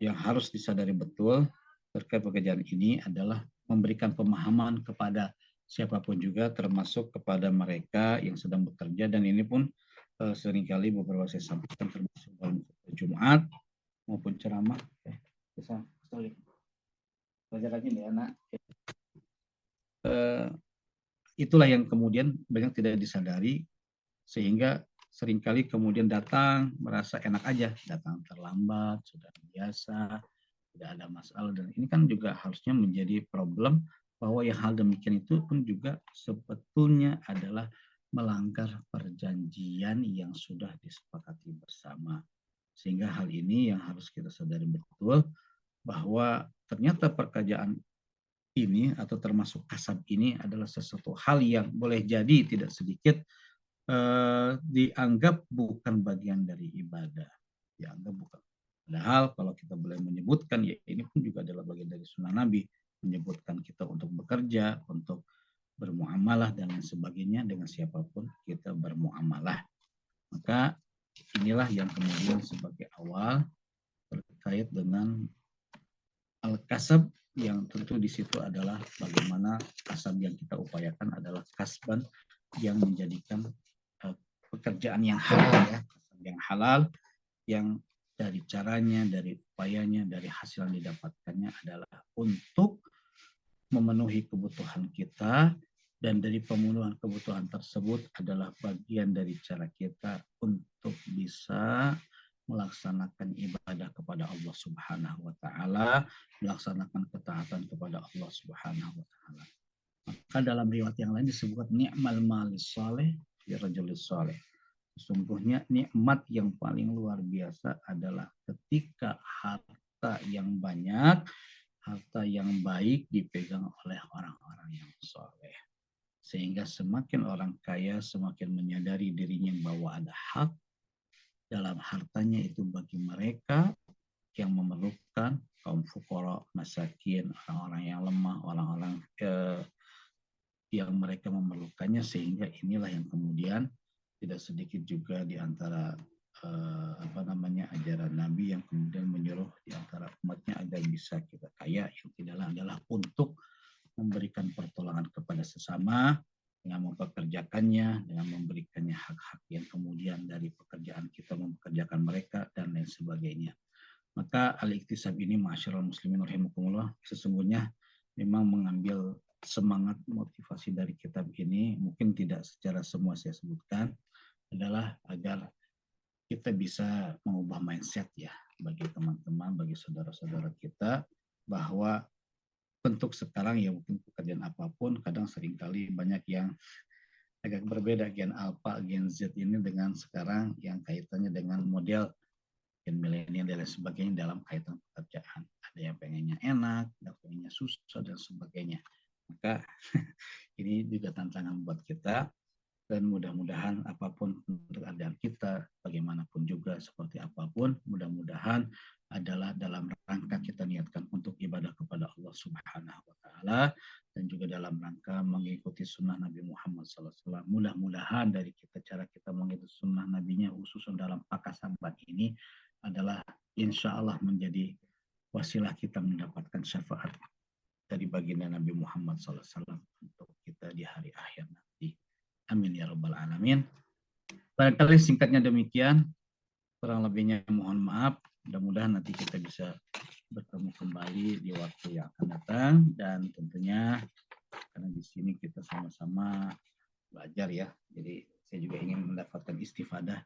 yang harus disadari betul terkait pekerjaan ini adalah memberikan pemahaman kepada siapapun juga, termasuk kepada mereka yang sedang bekerja, dan ini pun seringkali beberapa saya sampaikan termasuk dalam Jumat maupun ceramah. Bisa belajar lagi nih anak. Itulah yang kemudian banyak tidak disadari, sehingga seringkali kemudian datang merasa enak aja, datang terlambat, sudah biasa, tidak ada masalah. Dan ini kan juga harusnya menjadi problem, bahwa yang hal demikian itu pun juga sebetulnya adalah melanggar perjanjian yang sudah disepakati bersama. Sehingga hal ini yang harus kita sadari betul, bahwa ternyata pekerjaan ini atau termasuk kasab ini adalah sesuatu hal yang boleh jadi tidak sedikit dianggap bukan bagian dari ibadah, dianggap bukan. Padahal kalau kita boleh menyebutkan, ya ini pun juga adalah bagian dari sunnah Nabi, menyebutkan kita untuk bekerja, untuk bermuamalah dan lain sebagainya, dengan siapapun kita bermuamalah. Maka inilah yang kemudian sebagai awal terkait dengan al-kasab, yang tentu di situ adalah bagaimana kasab yang kita upayakan adalah kasban yang menjadikan pekerjaan yang halal, ya, yang halal, yang dari caranya, dari upayanya, dari hasil yang didapatkannya adalah untuk memenuhi kebutuhan kita, dan dari pemenuhan kebutuhan tersebut adalah bagian dari cara kita untuk bisa melaksanakan ibadah kepada Allah Subhanahu wa taala, melaksanakan ketaatan kepada Allah Subhanahu wa taala. Maka dalam riwayat yang lain disebut ni'mal malis saleh fi rajulis saleh. Sesungguhnya nikmat yang paling luar biasa adalah ketika harta yang banyak, harta yang baik dipegang oleh orang-orang yang soleh. Sehingga semakin orang kaya, semakin menyadari dirinya bahwa ada hak dalam hartanya itu bagi mereka yang memerlukan, kaum fukara, masakin, orang-orang yang lemah, orang-orang yang mereka memerlukannya, sehingga inilah yang kemudian tidak sedikit juga di antara ajaran Nabi yang kemudian menyuruh di antara umatnya agar bisa kita kaya, yang tidaklah adalah untuk memberikan pertolongan kepada sesama dengan mempekerjakannya, dengan memberikannya hak-hak yang kemudian dari pekerjaan kita mempekerjakan mereka dan lain sebagainya. Maka al-iktisab ini, ma'asyiral muslimin rahimakumullah, sesungguhnya memang mengambil semangat motivasi dari kitab ini, mungkin tidak secara semua saya sebutkan, adalah agar kita bisa mengubah mindset ya bagi teman-teman, bagi saudara-saudara kita, bahwa bentuk sekarang ya mungkin pekerjaan apapun kadang seringkali banyak yang agak berbeda, gen alpha, gen Z ini dengan sekarang yang kaitannya dengan model gen milenial dan lain sebagainya dalam kaitan pekerjaan. Ada yang pengennya enak, ada yang pengennya susah dan sebagainya. Maka ini juga tantangan buat kita, dan mudah-mudahan apapun keadaan kita, bagaimanapun juga, seperti apapun, mudah-mudahan adalah dalam rangka kita niatkan untuk ibadah kepada Allah Subhanahu wa Ta'ala, dan juga dalam rangka mengikuti sunnah Nabi Muhammad SAW. Mudah-mudahan dari cara kita mengikuti sunnah Nabinya, khususnya dalam pakasabat ini, adalah insya Allah menjadi wasilah kita mendapatkan syafaat dari baginda Nabi Muhammad SAW untuk kita di hari akhir nanti. Amin ya rabbal alamin. Barangkali singkatnya demikian, kurang lebihnya mohon maaf. Mudah-mudahan nanti kita bisa bertemu kembali di waktu yang akan datang, dan tentunya karena di sini kita sama-sama belajar ya, jadi saya juga ingin mendapatkan istifadah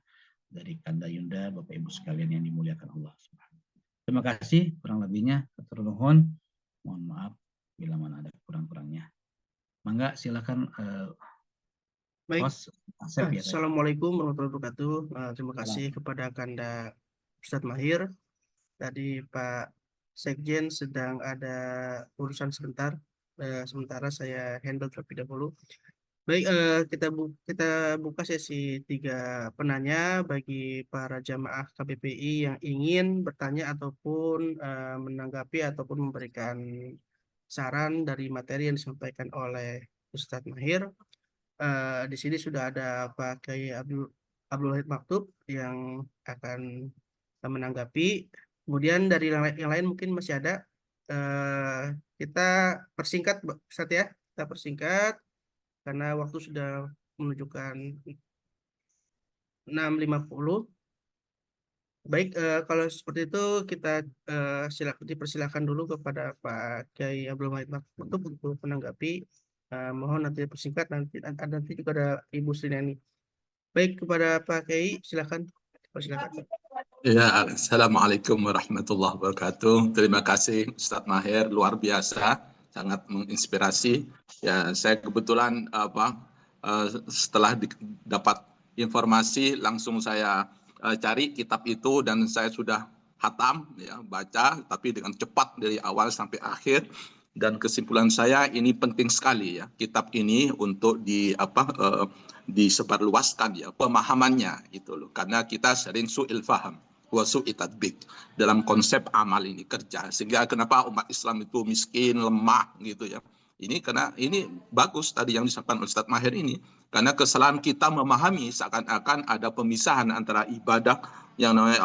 dari Kanda Yunda, Bapak Ibu sekalian yang dimuliakan Allah Subhanahu. Terima kasih, kurang lebihnya atur nuhun, mohon maaf bila mana ada kurang-kurangnya. Mangga silakan. Baik, Asep, ya, Assalamualaikum warahmatullahi wabarakatuh. Terima kasih kepada Kanda Ustadz Mahir. Tadi Pak Sekjen sedang ada urusan sebentar, sementara saya handle terlebih dahulu. Baik, kita buka sesi 3 penanya bagi para jamaah KBPI yang ingin bertanya ataupun menanggapi ataupun memberikan saran dari materi yang disampaikan oleh Ustadz Mahir. Di sini sudah ada Pak Kiai Abdul Wahid Maktub yang akan menanggapi. Kemudian dari yang lain mungkin masih ada. Kita persingkat, Ustaz ya. Kita persingkat karena waktu sudah menunjukkan 6.50. Baik, kalau seperti itu kita dipersilakan dulu kepada Pak Kiai Abdul Wahid Maktub untuk menanggapi. Mohon nanti persingkat, nanti juga ada Ibu Srinani. Baik, kepada Pak Kiai silakan. Persilakan. Ya, Assalamualaikum warahmatullahi wabarakatuh. Terima kasih Ustadz Mahir, luar biasa, sangat menginspirasi. Ya, saya kebetulan setelah dapat informasi langsung saya cari kitab itu, dan saya sudah hatam ya, baca tapi dengan cepat dari awal sampai akhir. Dan kesimpulan saya ini penting sekali ya kitab ini untuk disebarluaskan ya pemahamannya itu loh, karena kita sering su'il faham wa su'i tatbik dalam konsep amal ini kerja, sehingga kenapa umat Islam itu miskin, lemah gitu ya. Ini karena ini bagus tadi yang disampaikan Ustadz Mahir ini, karena kesalahan kita memahami seakan-akan ada pemisahan antara ibadah yang namanya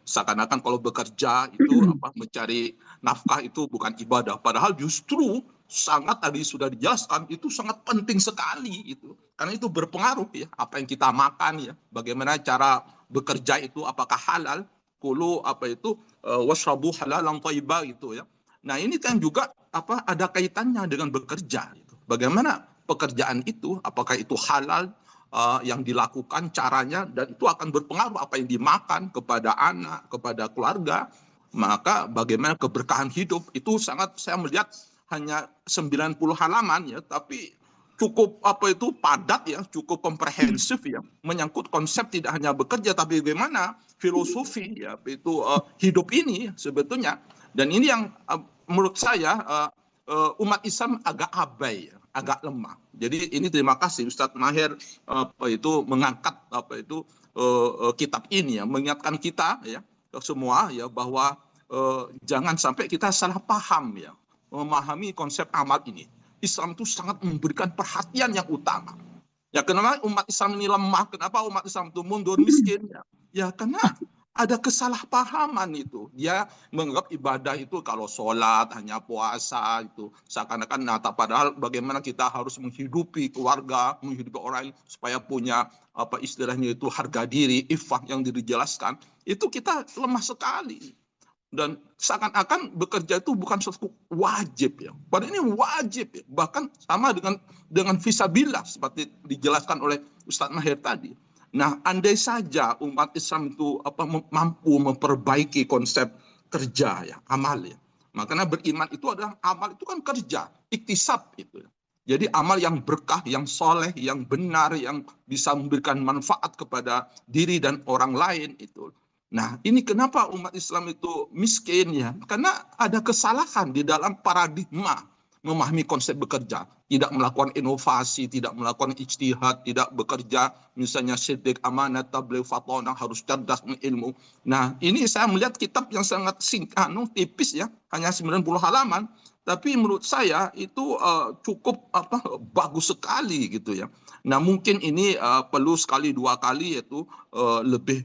seakan-akan kalau bekerja itu mencari nafkah itu bukan ibadah, padahal justru sangat tadi sudah dijelaskan itu sangat penting sekali itu, karena itu berpengaruh ya apa yang kita makan ya, bagaimana cara bekerja itu apakah halal, kulu washrabu halalan thayyiba gitu ya. Nah ini kan juga ada kaitannya dengan bekerja gitu. Bagaimana pekerjaan itu, apakah itu halal yang dilakukan caranya, dan itu akan berpengaruh apa yang dimakan kepada anak, kepada keluarga. Maka bagaimana keberkahan hidup itu sangat, saya melihat hanya 90 halaman ya, tapi cukup padat ya, cukup komprehensif ya, menyangkut konsep tidak hanya bekerja tapi bagaimana filosofi ya hidup ini sebetulnya. Dan ini yang menurut saya umat Islam agak abai ya, agak lemah. Jadi ini terima kasih Ustadz Mahir mengangkat kitab ini ya, mengingatkan kita ya semua ya bahwa jangan sampai kita salah paham ya memahami konsep amal ini. Islam itu sangat memberikan perhatian yang utama. Ya, kenapa umat Islam ini lemah? Kenapa umat Islam itu mundur, miskin? Ya karena ada kesalahpahaman itu. Dia menganggap ibadah itu kalau sholat, hanya puasa, itu seakan-akan nyata. Padahal bagaimana kita harus menghidupi keluarga, menghidupi orang supaya punya apa istilahnya itu harga diri, iffah yang dijelaskan. Itu kita lemah sekali. Dan seakan-akan bekerja itu bukan suatu wajib ya. Padahal ini wajib ya. Bahkan sama dengan fisabilillah seperti dijelaskan oleh Ustadz Mahir tadi. Nah, andai saja umat Islam itu mampu memperbaiki konsep kerja ya, amal ya. Makanya beriman itu adalah amal itu kan kerja, iktisab itu. Jadi amal yang berkah, yang soleh, yang benar, yang bisa memberikan manfaat kepada diri dan orang lain itu. Nah, ini kenapa umat Islam itu miskin ya? Karena ada kesalahan di dalam paradigma memahami konsep bekerja. Tidak melakukan inovasi, tidak melakukan ijtihad, tidak bekerja misalnya siddiq, amanat, tabligh, fatonah, harus cerdas ilmu. Nah, ini saya melihat kitab yang sangat singkat, tipis ya, hanya 90 halaman. Tapi menurut saya itu cukup bagus sekali gitu ya. Nah, mungkin ini perlu sekali dua kali yaitu lebih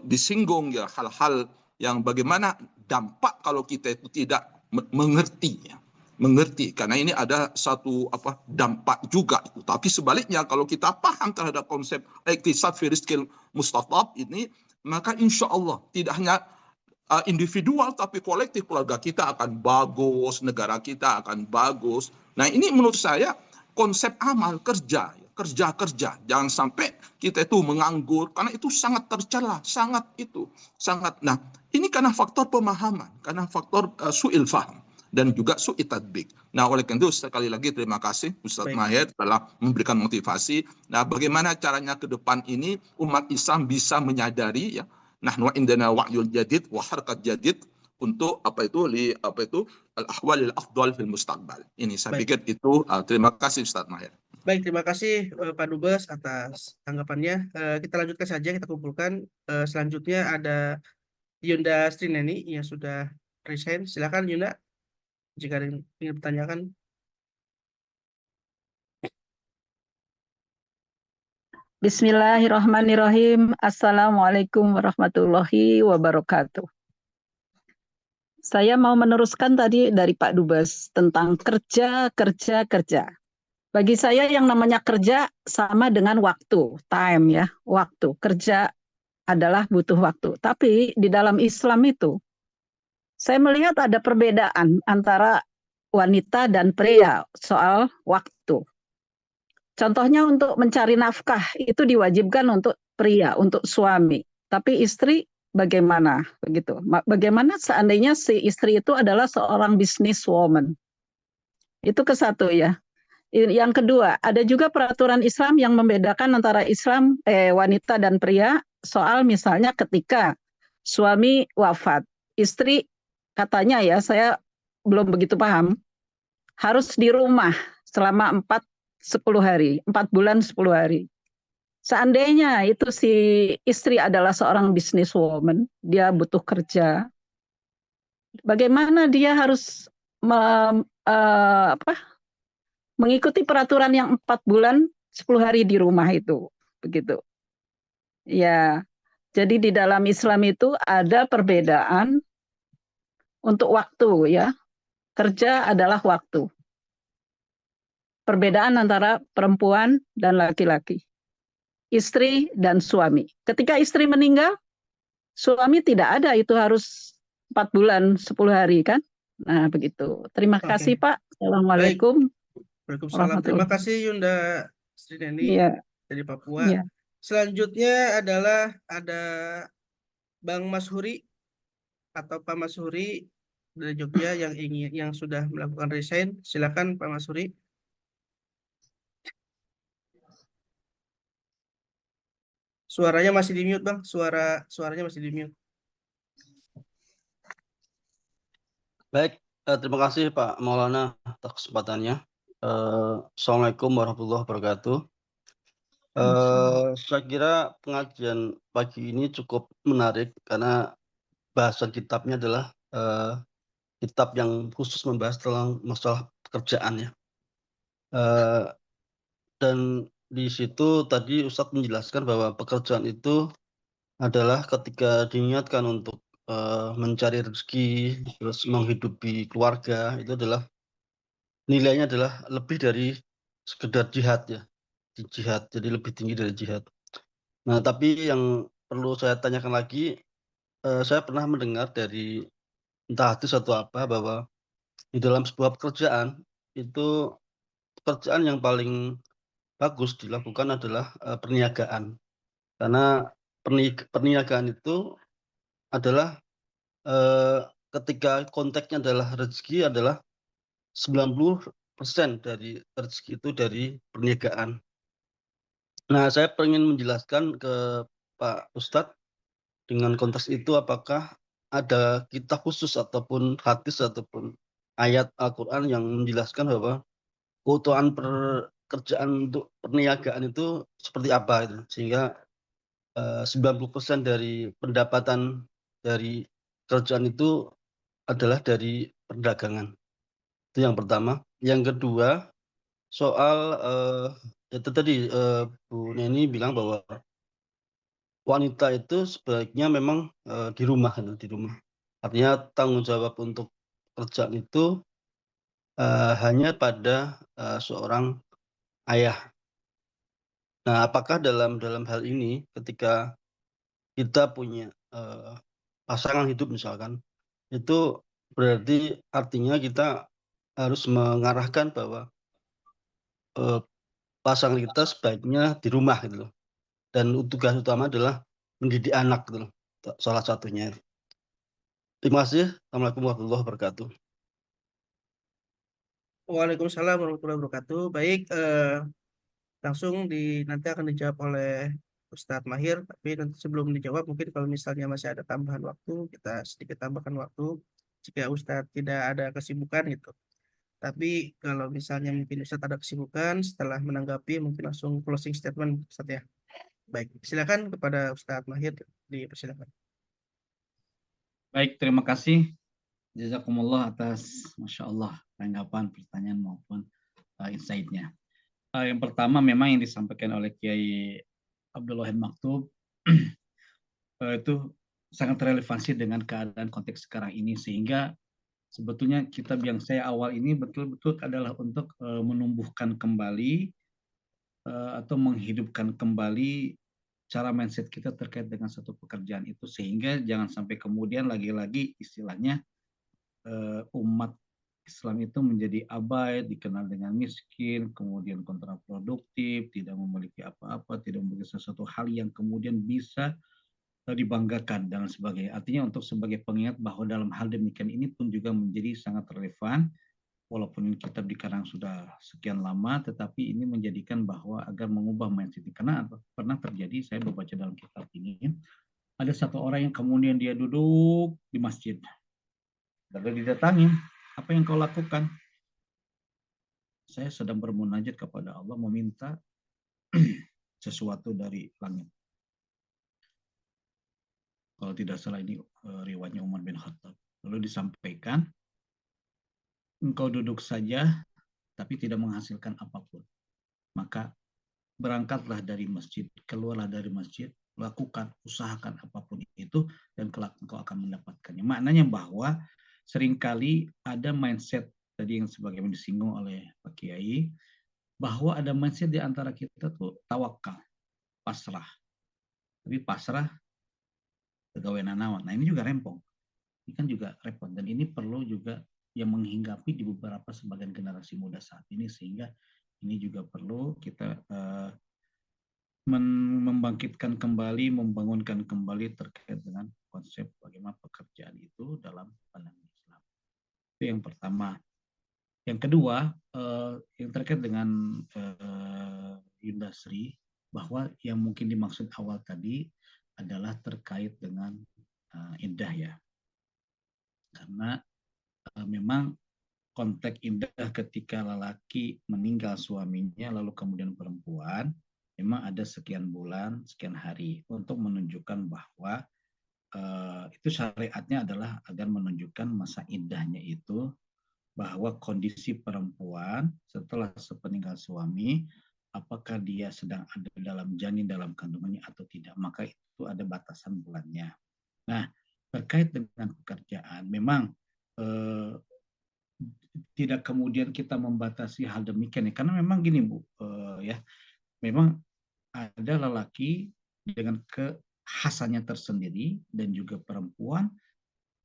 disinggung ya hal-hal yang bagaimana dampak kalau kita itu tidak mengerti karena ini ada satu dampak juga itu. Tapi sebaliknya kalau kita paham terhadap konsep iktisad fi rizqil mustatab ini, maka insya Allah tidak hanya individual tapi kolektif, keluarga kita akan bagus, negara kita akan bagus. Nah, ini menurut saya konsep amal kerja. Jangan sampai kita itu menganggur karena itu sangat tercela, sangat. Nah, ini karena faktor pemahaman, karena faktor su'il faham dan juga su'i tadbik. Nah, oleh karena itu sekali lagi terima kasih Ustadz Mahir telah memberikan motivasi. Nah, bagaimana caranya ke depan ini umat Islam bisa menyadari ya, nahnu indana wa'yul jadid wa harkat jadid untuk al-ahwal al-afdal fil mustaqbal. Ini saya pikir itu. Terima kasih Ustadz Mahir. Baik, terima kasih Pak Dubes atas tanggapannya. Kita lanjutkan saja, kita kumpulkan. Selanjutnya ada Yunda Strineni yang sudah resign. Silakan Yunda, jika ingin bertanyakan. Bismillahirrahmanirrahim. Assalamualaikum warahmatullahi wabarakatuh. Saya mau meneruskan tadi dari Pak Dubes tentang kerja. Bagi saya yang namanya kerja sama dengan waktu, time ya, waktu. Kerja adalah butuh waktu. Tapi di dalam Islam itu, saya melihat ada perbedaan antara wanita dan pria soal waktu. Contohnya untuk mencari nafkah itu diwajibkan untuk pria, untuk suami. Tapi istri bagaimana? Begitu. Bagaimana seandainya si istri itu adalah seorang businesswoman? Itu ke satu ya. Yang kedua, ada juga peraturan Islam yang membedakan antara wanita dan pria soal misalnya ketika suami wafat, istri katanya ya, saya belum begitu paham, harus di rumah selama 4 bulan 10 hari. Seandainya itu si istri adalah seorang businesswoman, dia butuh kerja, bagaimana dia harus mengikuti peraturan yang 4 bulan 10 hari di rumah itu, begitu. Ya, jadi di dalam Islam itu ada perbedaan untuk waktu ya. Kerja adalah waktu. Perbedaan antara perempuan dan laki-laki. Istri dan suami. Ketika istri meninggal, suami tidak ada, itu harus 4 bulan 10 hari kan. Nah, begitu. Terima kasih Pak. Assalamualaikum. Waalaikumsalam. Terima kasih Yunda Strineni dari Papua. Ya. Selanjutnya adalah ada Bang Mas Huri atau Pak Mas Huri dari Jogja yang sudah melakukan resign. Silakan Pak Mas Huri. Suaranya masih di mute, Bang. Suaranya masih di mute. Baik, terima kasih Pak Maulana atas kesempatannya. Assalamualaikum warahmatullahi wabarakatuh. Saya kira pengajian pagi ini cukup menarik karena bahasan kitabnya adalah kitab yang khusus membahas tentang masalah pekerjaan ya. Dan di situ tadi Ustadz menjelaskan bahwa pekerjaan itu adalah ketika diniatkan untuk mencari rezeki, terus menghidupi keluarga, itu adalah nilainya adalah lebih dari sekedar jihad ya, jihad, jadi lebih tinggi dari jihad. Nah, tapi yang perlu saya tanyakan lagi, saya pernah mendengar dari entah hadis atau apa bahwa di dalam sebuah pekerjaan itu pekerjaan yang paling bagus dilakukan adalah perniagaan. Karena perniagaan itu adalah ketika konteksnya adalah rezeki adalah 90% dari rezeki itu dari perniagaan. Nah, saya ingin menjelaskan ke Pak Ustadz dengan konteks itu apakah ada kitab khusus ataupun hadis ataupun ayat Al-Quran yang menjelaskan bahwa keutamaan pekerjaan untuk perniagaan itu seperti apa itu, sehingga 90% dari pendapatan dari kerjaan itu adalah dari perdagangan. Itu yang pertama. Yang kedua, soal itu tadi Bu Neni bilang bahwa wanita itu sebaiknya memang di rumah, di rumah. Artinya tanggung jawab untuk kerjaan itu hanya pada seorang ayah. Nah, apakah dalam hal ini ketika kita punya pasangan hidup misalkan, itu berarti artinya kita harus mengarahkan bahwa pasangan kita sebaiknya di rumah gitu loh. Dan tugas utama adalah mendidik anak gitu loh, salah satunya. Terima kasih. Assalamualaikum warahmatullahi wabarakatuh. Waalaikumsalam warahmatullahi wabarakatuh. Baik, langsung nanti akan dijawab oleh Ustadz Mahir. Tapi nanti sebelum dijawab, mungkin kalau misalnya masih ada tambahan waktu, kita sedikit tambahkan waktu jika Ustadz tidak ada kesibukan gitu. Tapi kalau misalnya mungkin Ustadz ada kesibukan, setelah menanggapi mungkin langsung closing statement Ustadz ya. Baik, silakan kepada Ustadz Mahir, dipersilakan. Baik, terima kasih. Jazakumullah atas, Masya Allah, tanggapan, pertanyaan maupun insight-nya. Yang pertama memang yang disampaikan oleh Kiai Abdul Wahid Maktub itu sangat relevansi dengan keadaan konteks sekarang ini, sehingga sebetulnya kitab yang saya awal ini betul-betul adalah untuk menumbuhkan kembali atau menghidupkan kembali cara mindset kita terkait dengan satu pekerjaan itu, sehingga jangan sampai kemudian lagi-lagi istilahnya umat Islam itu menjadi abai, dikenal dengan miskin, kemudian kontraproduktif, tidak memiliki apa-apa, tidak memiliki sesuatu hal yang kemudian bisa dibanggakan dan sebagainya. Artinya untuk sebagai pengingat bahwa dalam hal demikian ini pun juga menjadi sangat relevan, walaupun kitab dikarang sudah sekian lama, tetapi ini menjadikan bahwa agar mengubah mindset ini. Karena pernah terjadi, saya membaca dalam kitab ini, ada satu orang yang kemudian dia duduk di masjid, lalu didatangi, apa yang kau lakukan? Saya sedang bermunajat kepada Allah, meminta sesuatu dari langit. Kalau tidak salah ini riwayatnya Umar bin Khattab. Lalu disampaikan, engkau duduk saja, tapi tidak menghasilkan apapun. Maka berangkatlah dari masjid, keluarlah dari masjid, lakukan, usahakan apapun itu, dan kelak engkau akan mendapatkannya. Maknanya bahwa seringkali ada mindset tadi yang sebagaimana disinggung oleh Pak Kiai, bahwa ada mindset di antara kita tuh tawakal, pasrah. Tapi pasrah pegawai nanawan. Nah ini juga rempong. Ini kan juga repot. Dan ini perlu juga yang menghinggapi di beberapa sebagian generasi muda saat ini, sehingga ini juga perlu kita membangkitkan kembali, membangunkan kembali terkait dengan konsep bagaimana pekerjaan itu dalam pandangan Islam. Itu yang pertama. Yang kedua, yang terkait dengan industri, bahwa yang mungkin dimaksud awal tadi adalah terkait dengan iddah ya. Karena memang konteks iddah ketika lelaki meninggal suaminya lalu kemudian perempuan, memang ada sekian bulan, sekian hari untuk menunjukkan bahwa itu syariatnya adalah agar menunjukkan masa iddahnya itu bahwa kondisi perempuan setelah sepeninggal suami, apakah dia sedang ada dalam janin dalam kandungannya atau tidak, maka itu ada batasan bulannya. Nah, terkait dengan pekerjaan, memang tidak kemudian kita membatasi hal demikian ya, karena memang gini Bu, ya, memang ada lelaki dengan kekhasannya tersendiri dan juga perempuan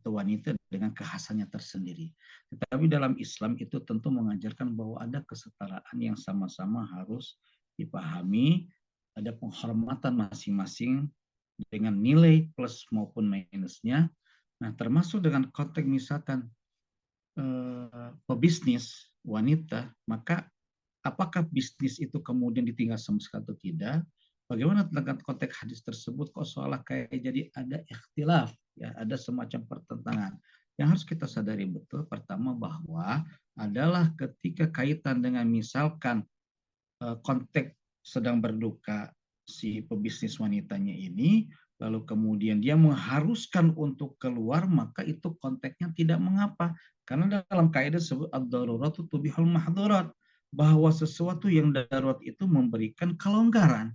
atau wanita dengan kekhasannya tersendiri. Tetapi dalam Islam itu tentu mengajarkan bahwa ada kesetaraan yang sama-sama harus dipahami, ada penghormatan masing-masing dengan nilai plus maupun minusnya. Nah, termasuk dengan konteks misalkan pebisnis wanita, maka apakah bisnis itu kemudian ditinggal sama sekali atau tidak? Bagaimana tentang konteks hadis tersebut kok seolah kayak jadi ada ikhtilaf, ya, ada semacam pertentangan. Yang harus kita sadari betul pertama bahwa adalah ketika kaitan dengan misalkan konteks sedang berduka si pebisnis wanitanya ini, lalu kemudian dia mengharuskan untuk keluar, maka itu konteksnya tidak mengapa. Karena dalam kaidah disebut ad-daruratu tubihul mahdhurat, bahwa sesuatu yang darurat itu memberikan kelonggaran,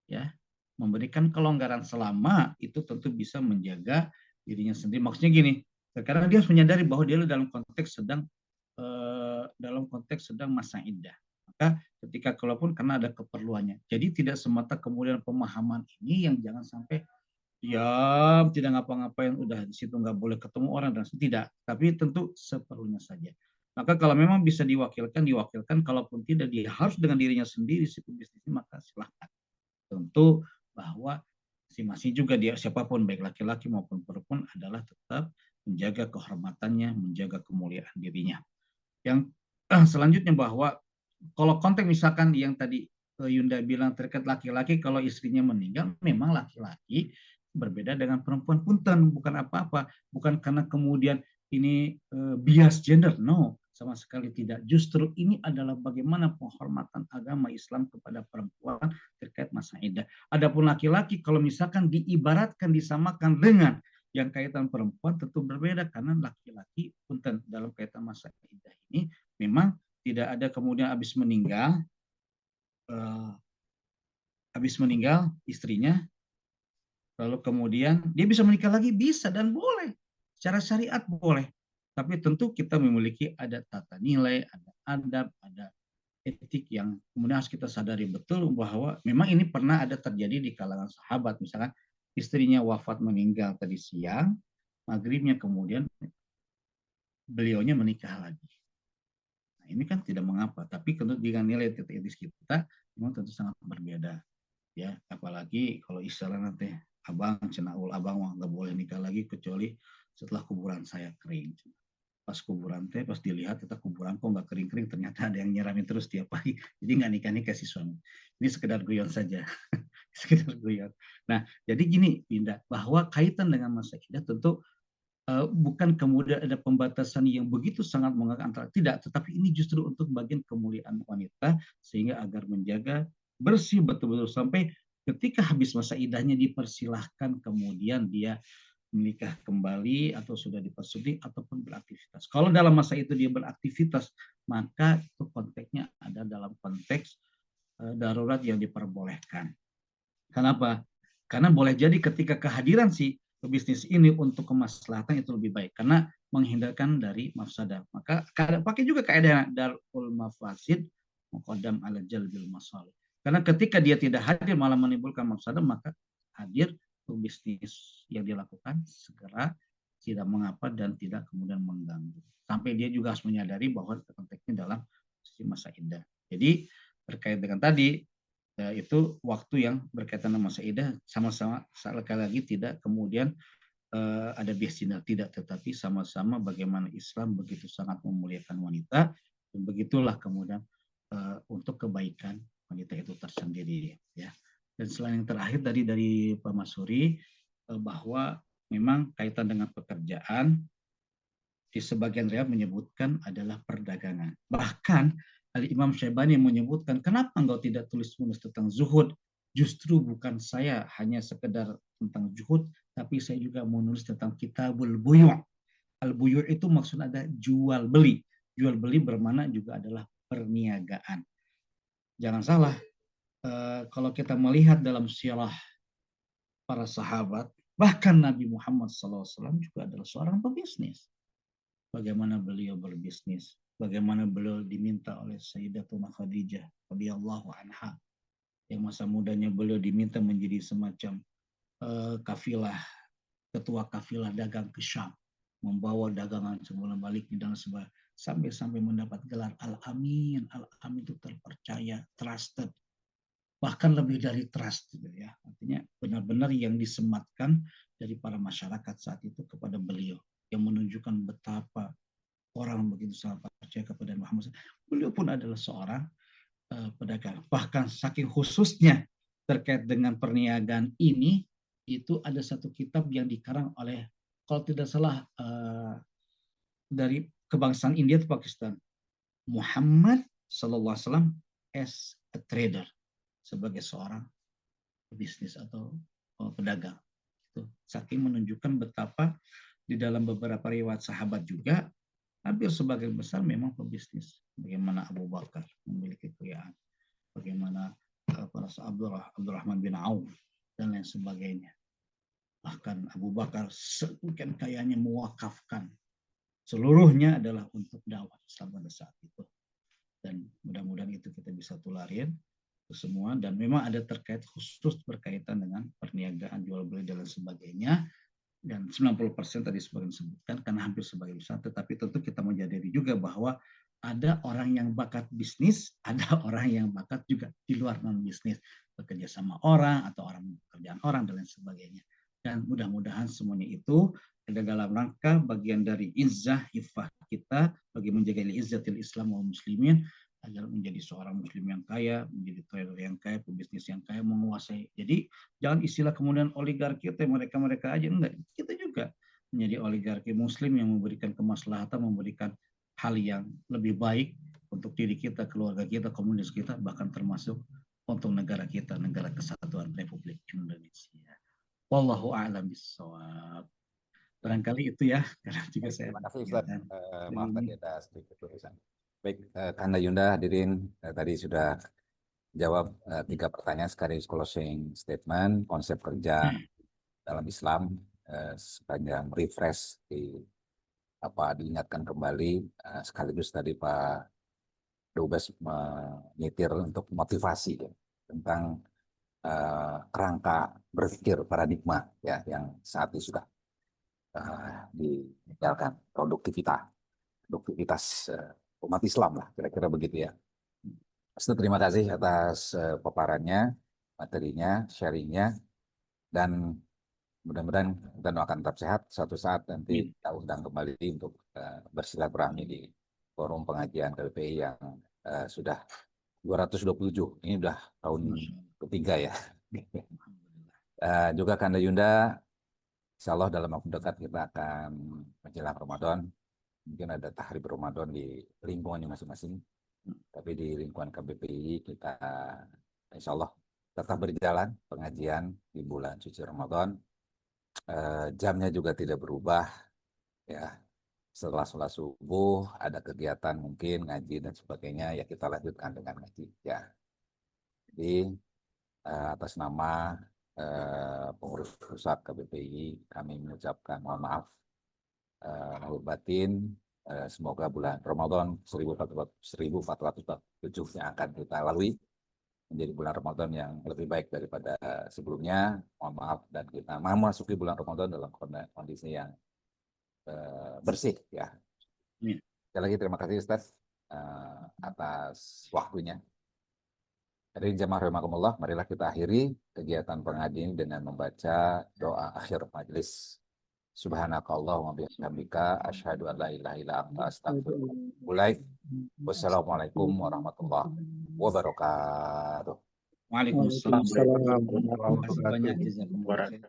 ya, memberikan kelonggaran selama itu tentu bisa menjaga dirinya sendiri. Maksudnya gini, karena dia harus menyadari bahwa dia dalam konteks sedang masa iddah. Maka ketika kalaupun karena ada keperluannya. Jadi tidak semata kemudian pemahaman ini yang jangan sampai ya tidak ngapa-ngapain, udah di situ nggak boleh ketemu orang dan tidak. Tapi tentu seperlunya saja. Maka kalau memang bisa diwakilkan, kalaupun tidak dia harus dengan dirinya sendiri si pebisnis ini, maka silahkan. Tentu bahwa masing-masing juga dia siapapun baik laki-laki maupun perempuan adalah tetap menjaga kehormatannya, menjaga kemuliaan dirinya. Yang selanjutnya bahwa kalau konteks misalkan yang tadi Yunda bilang terkait laki-laki, kalau istrinya meninggal, memang laki-laki berbeda dengan perempuan, punten, bukan apa-apa, bukan karena kemudian ini bias gender, no, sama sekali tidak. Justru ini adalah bagaimana penghormatan agama Islam kepada perempuan terkait masa iddah. Adapun laki-laki kalau misalkan diibaratkan disamakan dengan yang kaitan perempuan tentu berbeda, karena laki-laki punten dalam kaitan masa iddah ini memang tidak ada kemudian habis meninggal istrinya, lalu kemudian dia bisa menikah lagi, bisa dan boleh, secara syariat boleh. Tapi tentu kita memiliki ada tata nilai, ada adab, ada etik yang kemudian harus kita sadari betul bahwa memang ini pernah ada terjadi di kalangan sahabat. Misalkan istrinya wafat meninggal tadi siang, maghribnya kemudian beliaunya menikah lagi. Nah, ini kan tidak mengapa, tapi tentu dengan nilai etis kita memang tentu sangat berbeda. Ya, apalagi kalau istilah nanti abang cenaul abang nggak boleh nikah lagi kecuali setelah kuburan saya kering. Pas kuburan pas dilihat kita kuburan kok nggak kering-kering, ternyata ada yang nyiramin terus tiap pagi. Jadi nggak nikah-nikah si suami. Ini sekedar guyon saja. Sekedar guyon. Nah, jadi gini Binda, bahwa kaitan dengan masa iddah tentu bukan kemudian ada pembatasan yang begitu sangat mengangkat antara tidak, tetapi ini justru untuk bagian kemuliaan wanita sehingga agar menjaga bersih betul-betul sampai ketika habis masa iddahnya dipersilahkan kemudian dia menikah kembali atau sudah dipersulit ataupun beraktivitas. Kalau dalam masa itu dia beraktivitas, maka itu konteksnya ada dalam konteks darurat yang diperbolehkan. Kenapa? Karena boleh jadi ketika kehadiran si pebisnis ini untuk kemaslahatan itu lebih baik karena menghindarkan dari mafsadah. Maka pakai juga kaidah darul mafasid muqaddam ala jalbil masalih. Karena ketika dia tidak hadir malah menimbulkan mafsadah, maka hadir bisnis yang dilakukan segera tidak mengapa dan tidak kemudian mengganggu. Sampai dia juga harus menyadari bahwa konteksnya dalam masa iddah. Jadi terkait dengan tadi itu waktu yang berkaitan dengan masa iddah sama-sama sekali lagi tidak kemudian ada bias gender, tidak, tetapi sama-sama bagaimana Islam begitu sangat memuliakan wanita dan begitulah kemudian untuk kebaikan wanita itu tersendiri, ya. Dan selain yang terakhir tadi dari Pak Masuri bahwa memang kaitan dengan pekerjaan di sebagian riwayat menyebutkan adalah perdagangan. Bahkan Imam Syaibani menyebutkan kenapa engkau tidak tulis menulis tentang zuhud? Justru bukan saya hanya sekedar tentang zuhud, tapi saya juga mau nulis tentang kitabul buyu'. Al-buyu' itu maksud ada jual beli. Jual beli bermakna juga adalah perniagaan. Jangan salah, kalau kita melihat dalam sirah para sahabat, bahkan Nabi Muhammad SAW juga adalah seorang pebisnis. Bagaimana beliau berbisnis, bagaimana beliau diminta oleh Sayyidatuna Khadijah radhiyallahu anha, yang masa mudanya beliau diminta menjadi semacam kafilah, ketua kafilah dagang ke Syam, membawa dagangan sebelum balik di dalam sebuah, sampai mendapat gelar Al-Amin. Al-Amin itu terpercaya, trusted, bahkan lebih dari trust gitu ya. Artinya benar-benar yang disematkan dari para masyarakat saat itu kepada beliau, yang menunjukkan betapa orang begitu sangat percaya kepada Muhammad. Beliau pun adalah seorang pedagang. Bahkan saking khususnya terkait dengan perniagaan ini, itu ada satu kitab yang dikarang oleh, kalau tidak salah, dari kebangsaan India atau Pakistan, Muhammad Sallallahu Alaihi Wasallam as a trader, sebagai seorang bisnis atau pedagang. Itu saking menunjukkan betapa di dalam beberapa riwayat sahabat juga hampir sebagian besar memang pebisnis. Bagaimana Abu Bakar memiliki kekayaan, bagaimana para sahabat Abdurrahman bin Auf dan lain sebagainya. Bahkan Abu Bakar sekian kayanya mewakafkan seluruhnya adalah untuk dakwah Islam pada saat itu. Dan mudah-mudahan itu kita bisa tularin ke semua, dan memang ada terkait khusus berkaitan dengan perniagaan, jual beli dan lain sebagainya. Dan 90% tadi sebagian disebutkan karena hampir sebagian besar, tetapi tentu kita menyadari juga bahwa ada orang yang bakat bisnis, ada orang yang bakat juga di luar non bisnis, bekerja sama orang atau orang pekerjaan orang dan lain sebagainya. Dan mudah-mudahan semuanya itu ada dalam rangka bagian dari izzah, iffah kita bagi menjaga izzatil Islam wal muslimin, agar menjadi seorang muslim yang kaya, menjadi trader yang kaya, pebisnis yang kaya, menguasai. Jadi jangan istilah kemudian oligarki itu mereka-mereka aja, enggak. Kita juga menjadi oligarki muslim yang memberikan kemaslahatan, memberikan hal yang lebih baik untuk diri kita, keluarga kita, komunitas kita, bahkan termasuk untuk negara kita, negara kesatuan Republik Indonesia. Wallahu a'lam bishawab. Barangkali itu ya, karena juga saya. Terima kasih Ustaz. Maaf tadi ada sedikit urusan. Baik, Kanda Yunda, hadirin, tadi sudah jawab 3 pertanyaan sekaligus closing statement, konsep kerja dalam Islam, sepanjang refresh diingatkan kembali, sekaligus tadi Pak Dubes menyetir untuk motivasi ya, tentang kerangka berpikir paradigma ya yang saat ini sudah ditinggalkan, produktivitas umat Islam lah, kira-kira begitu ya. Ustaz, terima kasih atas paparannya, materinya, sharingnya, dan mudah-mudahan kita akan tetap sehat. Suatu saat nanti kita undang kembali untuk bersilaturahmi di forum pengajian KBPI yang sudah 227. Ini udah tahun ketiga ya. Juga Kanda Yunda, insya Allah dalam waktu dekat kita akan menjelang Ramadan. Mungkin ada tahrib Ramadan di lingkungannya masing-masing. Tapi di lingkungan KBPI kita insya Allah tetap berjalan pengajian di bulan suci Ramadan. Jamnya juga tidak berubah. Ya, setelah sholat subuh ada kegiatan mungkin ngaji dan sebagainya, ya kita lanjutkan dengan ngaji. Ya, jadi atas nama pengurus pusat KBPI kami mengucapkan mohon maaf lahir batin. Semoga bulan Ramadan 1447 yang akan kita lalui menjadi bulan Ramadan yang lebih baik daripada sebelumnya. Mohon maaf, dan kita memasuki bulan Ramadan dalam kondisi yang bersih ya. Sekali lagi terima kasih Ustaz atas waktunya. Dari jamaah rahimakumullah, marilah kita akhiri kegiatan pengajian dengan membaca doa akhir majelis. Subhanakallahumma bihamdika asyhadu an la ilaha illa anta astaghfiruka wa atubu ilaik. Wassalamualaikum warahmatullahi wabarakatuh. Waalaikumsalam warahmatullahi wabarakatuh.